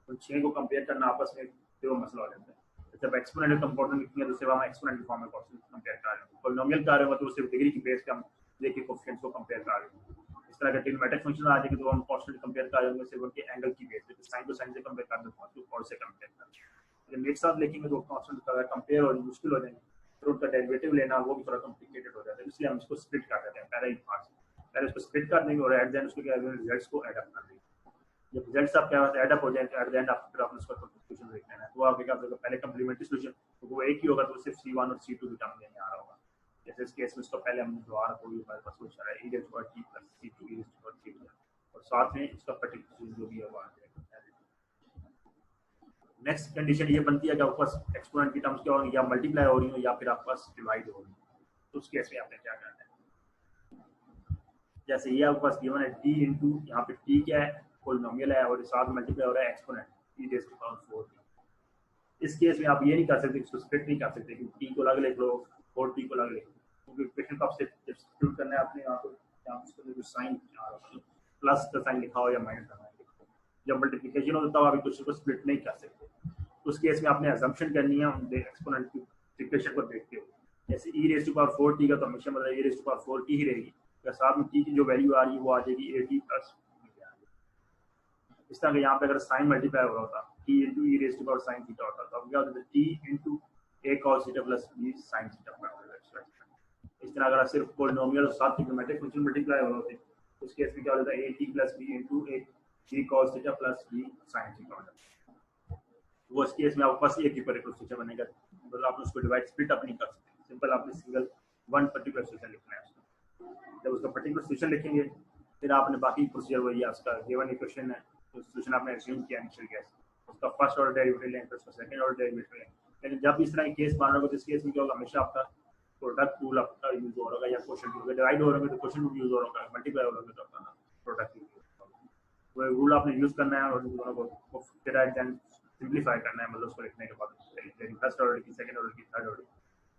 तो 6 को कंपेयर करना आपस में, फिर वो मसला हो जाता है। जब एक्सपोनेंट कंपोनेंट लिखेंगे तो सिर्फ हम एक्सपोनेंट की फॉर्म में कंपेयर कर रहे हैं, पॉलिनोमियल कर रहे हो तो सिर्फ डिग्री की बेस पे हम देखिए कोएफिशिएंट्स को कंपेयर कर रहे हैं। इस तरह का ट्रिग्नोमेट्रिक फंक्शन आ जाएंगे तो हम कांस्टेंट कंपेयर कर रहे होंगे सिर्फ उनके एंगल की बेस पे, साइन को साइन से कंपेयर कर देते हैं तो कॉस से कंपेयर कर रहे हैं। जब एक साथ लिखेंगे तो कांस्टेंट का कंपेयर और मुश्किल हो जाएंगे, फिर उनका डेरिवेटिव लेना वो भी थोड़ा कॉम्प्लिकेटेड हो जाता है, इसलिए हम इसको स्प्लिट कर देते हैं पहले ही पार्ट, पहले उसको स्प्लिट कर देंगे और एट द एंड उसके क्या रिजल्ट्स को ऐड अप कर देंगे। जब रिजल्ट्स आपके पास ऐड अप हो जाए तो एट द एंड आप फिर आपने उसका सॉल्यूशन देख लेना है, तो आपके क्या होगा, पहले कॉम्प्लीमेंट्री सॉल्यूशन तो वो एक ही होगा, तो सिर्फ c1 और c2 की टर्म नहीं आ रहा होगा। जैसे इस केस में इसको पहले हमने द्वारा कोई हमारे पास कुछ आ रहा है e raise to power t plus c2 e raise to power t, और साथ में इसका पर्टिकुलर जो भी है वो आ जाएगा। नेक्स्ट कंडीशन ये बनती है कि आपके पास एक्सपोनेंट की टर्म्स क्या होंगी, या मल्टीप्लाई हो रही हो या फिर आपके पास डिवाइड हो रही है, तो उस केस में आपने क्या करना है। जैसे ये आपके पास गिवन है t इंटू, यहाँ पे t क्या है, पॉलिनोमियल है, और साथ मल्टीप्लाई हो रहा है exponent e raise to power 4t। इस केस में आप ये नहीं कर सकते, इसको स्प्लिट नहीं कर सकते कि t को अलग लिख लो और t को अलग लिख लो, क्योंकि इक्वेशन को आपसे सब्स्टिट्यूट करना है आपने, यहाँ पे साइन प्लस का साइन लिखा हो या माइनस का साइन लिखा हो, जब मल्टीप्लिकेशन होता है आप इक्वेशन को स्प्लिट नहीं कर सकते। उस केस में आपने अजम्पशन करनी है उन एक्सपोनेंट की इक्वेशन को देखते हुए। जैसे e raise to power 4t का तो हमेशा मतलब e raise to power 4t ही रहेगी, या साथ में t की जो वैल्यू आ रही है वो आ जाएगी at प्लस। इस तरह यहाँ पे अगर साइन मल्टीप्लाई हो रहा होता t into e raise to power sine theta होता, तो अब क्या होता है t into a cos theta plus b sine theta. इस तरह अगर सिर्फ पॉलिनोमियल और साथ ट्रिग्नोमेट्रिक फंक्शन मल्टीप्लाई हो रहे होते, उस केस में क्या हो जाता है at plus b into a b cos theta plus b sine theta हो जाता है। वो इस केस में आपके पास एक ही पर्टिकुलर फंक्शन बनेगा, मतलब आप उसको डिवाइड स्प्लिट अप नहीं कर सकते, सिंपल आपने सिंगल वन पर्टिकुलर सोल्यूशन लिखना है उसका। जब उसका पर्टिकुलर सोल्यूशन लिखेंगे फिर आपने बाकी प्रोसीजर वही है, उसका गिवन इक्वेशन है तो सोल्यूशन आपने एज्यूम किया इनिशियल केस, उसका फर्स्ट ऑर्डर डेरिवेटिव लें फिर उसका सेकंड ऑर्डर डेरिवेटिव लें। लेकिन जब इस तरह के केस मान रहे हो तो इस केस में क्या होगा, हमेशा आपका प्रोडक्ट रूल आपका यूज हो रहा होगा या क्वेश्चन रूल, डिवाइड हो रहा होगा तो क्वेश्चन रूल यूज हो रहा होगा, मल्टीप्लाई हो रहा होगा तो आपका प्रोडक्ट रूल वो रूल आपने यूज करना है और दोनों को फिर देन सिंप्लीफाई करना है, मतलब उसको लिखने के बाद फर्स्ट ऑर्डर की, सेकंड ऑर्डर की, थर्ड ऑर्डर।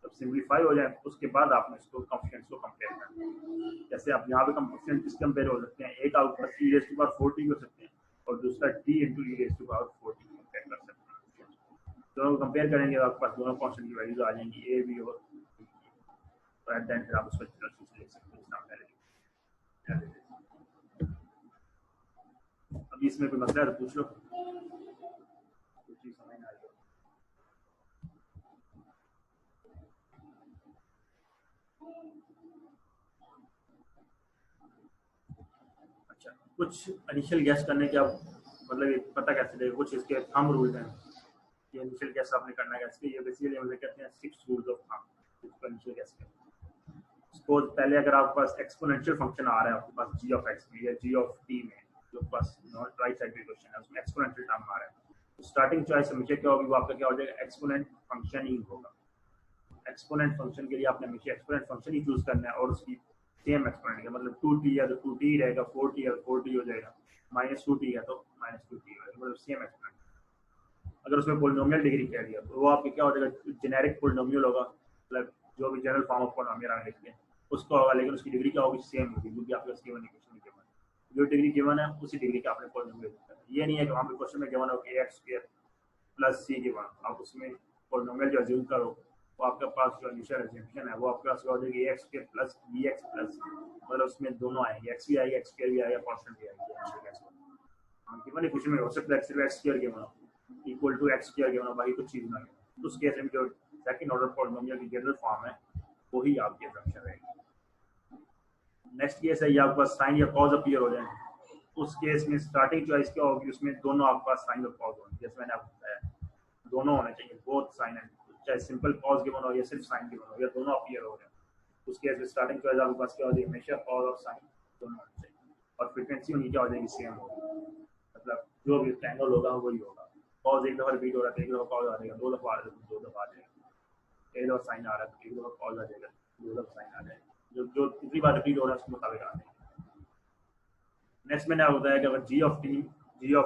जब सिंप्लीफाई हो जाए उसके बाद आपने इसको कॉन्फिडेंस को कंपेयर करना है। जैसे आप यहाँ पे कॉन्फिडेंस किस कंपेयर हो सकते हैं, एक आपके पास e raised to power 40 हो सकते हैं और दूसरा t into e raised to power 40 compare कर सकते हैं। दोनों को कंपेयर करेंगे आपके पास दोनों कांस्टेंट की वैल्यूज आ जाएंगी a b और तो एट द एंड फिर आप उसको लिख सकते हैं। अभी इसमें कोई मसला है तो पूछ लो, कुछ चीज समझ ना आए। अच्छा, कुछ इनिशियल गैस करने के आप मतलब ये पता कैसे चलेगा, कुछ इसके थंब रूल्स हैं कि इनिशियल गैस आपने करना है कैसे, ये बेसिकली हम कहते हैं 6 रूल्स ऑफ थंब इसको इनिशियल गैस करना। सपोज पहले अगर आपके पास एक्सपोनेंशियल फंक्शन आ रहा है आपके पास g ऑफ x में या g ऑफ t में, जो पास राइट साइड इक्वेशन है उसमें एक्सपोनेंशियल टर्म आ रहा है, तो स्टार्टिंग चॉइस हमेशा क्या होगी, वो आपका क्या हो जाएगा, एक्सपोनेंट फंक्शन ही होगा। एक्सपोनेंट फंक्शन के लिए आपने हमेशा एक्सपोनेंट फंक्शन ही चूज करना है और उसकी सेम एक्सपोनेंट है, मतलब 2t है तो 2t ही रहेगा, 4t है तो 4t हो जाएगा, -2t है तो -2t होगा, मतलब सेम एक्सपोनेंट। अगर उसमें पोलिनोमियल डिग्री कह दिया तो वो आपके क्या हो जाएगा, जेनेरिक पोलिनोमियल होगा, मतलब जो भी जनरल फॉर्म ऑफ पोलिनोमियल आप लिखते हैं उसका होगा, लेकिन उसकी डिग्री क्या होगी, सेम होगी, जो भी आपके गिवन इक्वेशन में गिवन है, जो डिग्री गिवन है उसी डिग्री का आपने पोलिनोमियल लिखना है। ये नहीं है कि वहाँ पे क्वेश्चन में गिवन हो ax² प्लस c गिवन, आप उसमें पोलिनोमियल जो अज्यूम करो वो आपके पास जो इनिशियल अजम्पशन है वो आपके पास हो जाएगी ax² प्लस bx प्लस, मतलब उसमें दोनों आएंगे, x भी आएगी, x² भी आएगा, कांस्टेंट भी आएगी। गिवन इक्वेशन में हो सकता है x² गिवन हो इक्वल टू x² गिवन हो, बाकी कुछ चीज ना है, उस केस में जो सेकंड ऑर्डर पॉलिनोमियल की जनरल फॉर्म है वही आपकी असम्पशन रहेगी। नेक्स्ट केस है ये आपके पास साइन या कॉज अपीयर हो जाए, उस केस में स्टार्टिंग चॉइस क्या होगी, उसमें दोनों आपके पास साइन और कॉज होंगे, जैसे मैंने आपको बताया दोनों होने चाहिए, बोथ साइन एंड, चाहे सिंपल कॉज गिवन हो या सिर्फ साइन गिवन हो या दोनों अपीयर हो रहे हैं, उस केस में स्टार्टिंग चॉइस आपके पास क्या हो जाएगी, हमेशा कॉज और साइन दोनों होने चाहिए, और फ्रीक्वेंसी उनकी क्या हो जाएगी, सेम होगी, मतलब जो भी ट्रायंगल होगा वही होगा। कॉज एक दफा रिपीट हो रहा है एक दफा कॉज आ जाएगा, दो दफा आ रहा है दो दफा आ जाएगा, एक दफा साइन आ रहा है एक दफा कॉज आ जाएगा, दो दफा साइन आ जाएगा, जो जो कितनी बार रिपीट हो रहा है उसके मुताबिक आ जाएगा। नेक्स्ट मैंने आपको बताया कि अगर g ऑफ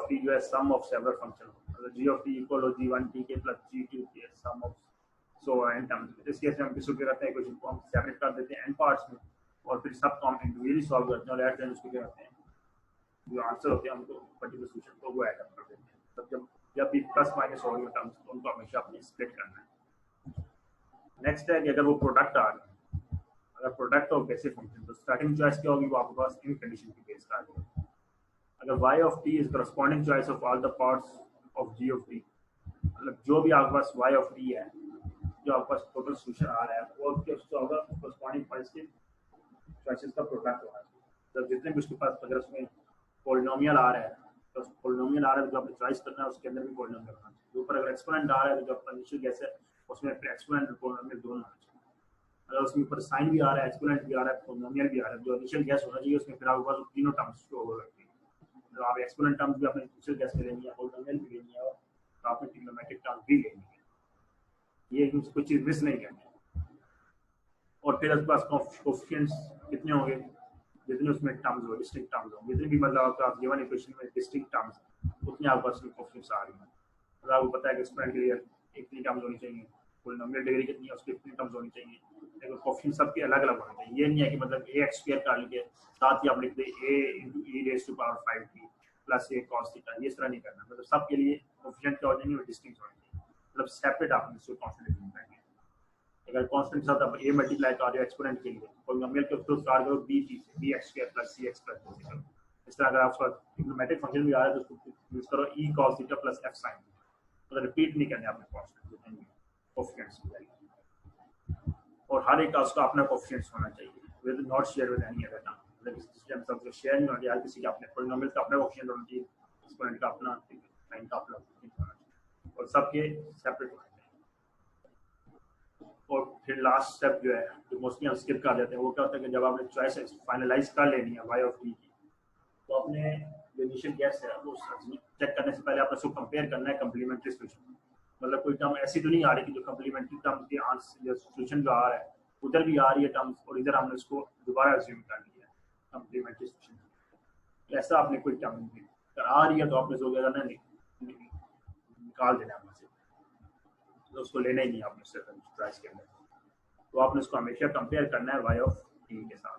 t जो है सम ऑफ सेवरल फंक्शन, अगर g ऑफ t इक्वल हो g1t के प्लस g2 के सम ऑफ सो एन टर्म्स, इस केस में हम किसको क्या करते हैं, इक्वेशन को हम सेपरेट कर देते हैं n पार्ट्स में और फिर सब को हम इंडिविजुअली सॉल्व करते हैं और एट द एंड उसको क्या करते हैं, जो आंसर होते हैं उनको पर्टिकुलर सॉल्यूशन को वो ऐड अप कर देते हैं। तो जब भी प्लस माइनस हो रही हो टर्म्स तो उनको हमेशा अपने स्प्लिट करना है। नेक्स्ट है कि अगर वो प्रोडक्ट आ रहा है, अगर प्रोडक्ट ऑफ बेसिक फंक्शन तो स्टार्टिंग चॉइस क्या होगी, वो आपके पास इन कंडीशन की बेस आ जाएगी। अगर y of t is corresponding choice of all the parts of g of t, मतलब जो भी आपके पास y of t है, जो आपके पास टोटल सोल्यूशन आ रहा है वो उसका होगा corresponding points के चॉइसेस का प्रोडक्ट होना चाहिए। तो जितने भी उसके पास अगर उसमें पॉलिनोमियल आ रहा है तो पॉलिनोमियल आ रहा है जो आपने चॉइस करना है उसके अंदर भी पॉलिनोमियल होना चाहिए। ऊपर अगर एक्सपोनेंट आ रहा है तो जो आपका इनिशियल गैस है उसमें एक्सपोनेंट और पॉलिनोमियल दोनों होना चाहिए। अगर उसमें ऊपर साइन भी आ रहा है, एक्सपोनेंट भी आ रहा है, पॉलिनोमियल भी आ रहा है, जो इनिशियल गैस होना चाहिए उसमें फिर आपके पास तीनों टर्म्स शो हो रही है। तो आप एक्सपोनेंट टर्म्स भी अपने इनिशियल गैस में लेनी है, पॉलिनोमियल भी लेनी है और आपने ट्रिग्नोमेट्रिक टर्म्स भी लेनी है, ये कुछ चीज मिस नहीं करनी है। और फिर उसके पास कोएफिशिएंट्स कितने होंगे, जितने उसमें टर्म्स हो, डिस्टिंक्ट टर्म्स हो, जितने भी मतलब आपका गिवन इक्वेशन में डिस्टिंक्ट टर्म्स उतने आपके पास कोएफिशिएंट्स आ रही हैं। तो आपको पता है कि एक्सपोनेंट के लिए इतनी टर्म्स होनी चाहिए, पॉलिनोमियल डिग्री कितनी है उसकी इतनी टर्म्स होनी चाहिए, लेकिन कोएफिशिएंट सबके अलग-अलग होने चाहिए। ये नहीं है कि मतलब ax² कर लेंगे साथ ही आप लिख दे a * e raised to power 5t plus a cos theta, ये इस तरह नहीं करना, मतलब सबके लिए कोएफिशिएंट क्या हो जाएंगे, डिस्टिंक्ट होने चाहिए, मतलब सेपरेट आप इसको कांस्टेंट लिखना है। अगर कांस्टेंट के साथ आप a मल्टीप्लाई कर रहे हो एक्सपोनेंट के लिए, पॉलिनोमियल के थ्रू स्टार्ट करो bt से bx² plus cx plus theta, इस तरह अगर आपका ट्रिग्नोमेट्रिक फंक्शन भी आ रहा है तो उसको यूज करो e cos theta plus f sin, मतलब रिपीट नहीं करने आपने कांस्टेंट जितने कोएफिशिएंट्स, और हर एक का उसका अपना कोएफिशिएंट्स होना चाहिए, with not share with any other term, मतलब सिस्टम सबसे शेयर नहीं होना चाहिए, हर किसी का अपने पॉलिनोमियल का अपना कोएफिशिएंट होना चाहिए, एक्सपोनेंट का अपना, साइन का अपना कोएफिशिएंट होना चाहिए और सबके सेपरेट होना चाहिए। और फिर लास्ट स्टेप जो है जो मोस्टली हम स्किप कर देते हैं वो क्या होता है कि जब आपने चॉइस फाइनलाइज कर लेनी है वाई ऑफ टी की, तो आपने जो इनिशियल गैस है वो चेक करने से पहले आपने उसको कंपेयर करना है कम्प्लीमेंट्री सोल्यूशन। मतलब कोई टर्म ऐसी तो नहीं आ रही कि जो कम्प्लीमेंट्री टर्म के आंसर सोल्यूशन जो आ रहा है उधर भी आ रही है टर्म्स और इधर हमने उसको दोबारा अज्यूम कर लिया है कम्प्लीमेंट्री सोल्यूशन। ऐसा आपने कोई टर्म नहीं आ रही है तो आपने जो करना निकाल देना है से, तो उसको लेना ही नहीं आपने चॉइस के अंदर। तो आपने उसको हमेशा कंपेयर करना है वाई ऑफ टी के साथ।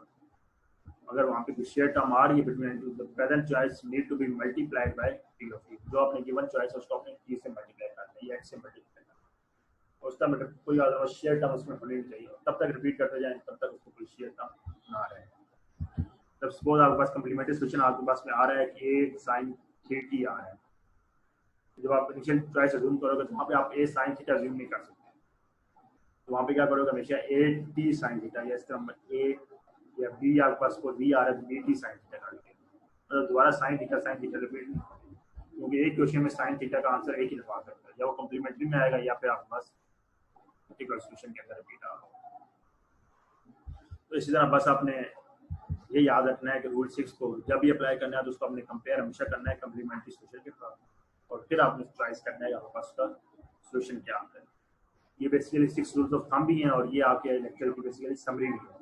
अगर वहाँ पे कोई शेयर टर्म आ रही है between the present choice need to be multiplied by T of T, जो आपने गिवन चॉइस है उसको आपने टी से मल्टीप्लाई करना है या एक्स से मल्टीप्लाई करना है। उसका मतलब कोई अदर शेयर टर्म उसमें होनी नहीं चाहिए, तब तक रिपीट करते जाएं तब तक उसको कोई शेयर टर्म ना रहे। जब सपोज आपके पास कम्प्लीमेंट्री सोल्यूशन आपके पास में आ रहा है कि ए साइन थीटा आ रहा है, जब आप इनिशियल चॉइस अज्यूम करोगे तो वहाँ पे आप ए साइन थीटा अज्यूम नहीं कर सकते, तो वहाँ पे क्या करोगे हमेशा ए टी साइन थीटा या इस तरह ए या बी आपके पास को बी आ रहा है बी टी साइन थीटा डाल के, मतलब दोबारा साइन थीटा रिपीट नहीं, क्योंकि एक क्वेश्चन में साइन थीटा का आंसर एक ही दफा सकता है, या वो कम्प्लीमेंट्री में आएगा या फिर आपके पास पर्टिकुलर सोल्यूशन के अंदर रिपीट आ रहा। तो इसी तरह बस आपने ये याद रखना है कि रूल 6 को जब भी अप्लाई करना है तो उसको आपने कंपेयर हमेशा करना है कम्प्लीमेंट्री सोल्यूशन के साथ, और फिर आपने चॉइस करना है आपके पास का सोल्यूशन क्या आता है। ये बेसिकली 6 रूल्स ऑफ थंब भी हैं और ये आपके लेक्चर की बेसिकली समरी भी है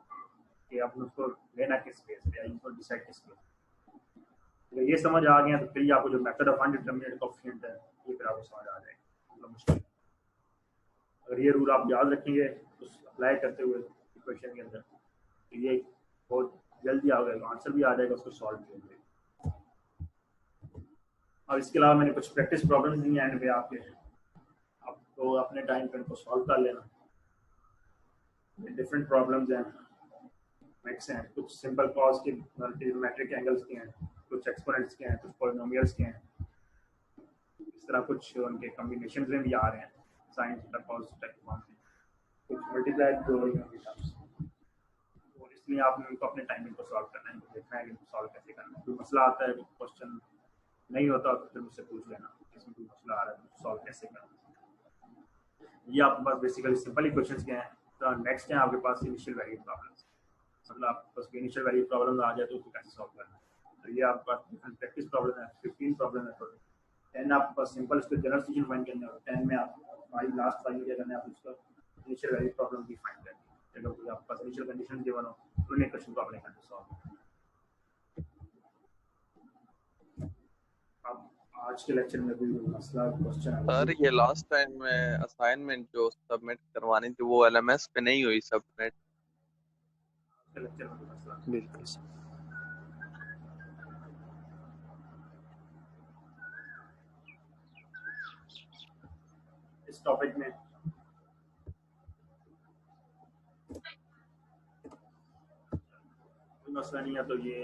कि आपने उसको लेना किस बेस पे, इनको डिसाइड किस पे। तो ये समझ आ गया तो फिर आपको जो मेथड ऑफ अनडिटरमिनेट कोएफिशिएंट है ये फिर आपको समझ आ जाएगा मुश्किल। अगर ये रूल आप याद रखेंगे तो अप्लाई करते हुए इक्वेशन के अंदर तो ये बहुत जल्दी आ जाएगा, आंसर भी आ जाएगा, उसको सॉल्व भी हो जाएगा। और इसके अलावा मैंने कुछ प्रैक्टिस प्रॉब्लम्स दी हैं एंड पे आपको अपने टाइम पे इनको सॉल्व कर लेना। डिफरेंट प्रॉब्लम्स हैं, मैक्स हैं, कुछ सिंपल कॉस के ट्रिग्नोमेट्रिक एंगल्स के हैं, कुछ एक्सपोनेंट्स के हैं, कुछ पॉलिनोमियल्स के हैं, इस तरह कुछ उनके कॉम्बिनेशंस में भी आ रहे हैं, साइन थीटा कॉस थीटा के फॉर्म में, कुछ मल्टीप्लाई हो रही हैं टर्म्स, और इसलिए आपने उनको अपने टाइमिंग को सॉल्व करना है, देखना है कि सॉल्व कैसे करना है। कोई मसला आता है, क्वेश्चन नहीं होता तो फिर मुझसे पूछ लेना इसमें कोई मसला आ रहा है तो सॉल्व कैसे करना है। ये आपके पास बेसिकली सिंपल इक्वेशंस के हैं। तो नेक्स्ट है आपके पास इनिशियल वैल्यू प्रॉब्लम्स, मतलब आपके पास इनिशियल वैल्यू प्रॉब्लम आ जाए तो उसको कैसे सॉल्व करना है। तो ये आपके पास डिफरेंट प्रैक्टिस प्रॉब्लम है, 15 प्रॉब्लम है टोटल। 10 आपके पास सिंपल उसको जनरल सोल्यूशन फाइंड करना है, 10 में आप लास्ट फाइंड क्या करना है, आप उसका इनिशियल वैल्यू प्रॉब्लम भी फाइंड करनी है। अगर कोई आपके पास इनिशियल कंडीशन गिवन हो तो उन इक्वेशन को आपने कैसे सॉल्व करना है। अब आज के लेक्चर में भी मसला क्वेश्चन है सर ये लास्ट टाइम में असाइनमेंट जो सबमिट करवानी थी वो एलएमएस पे नहीं हुई सबमिट। लेक्चर में मसला बिल्कुल सर। इस टॉपिक में कोई मसला नहीं है। तो ये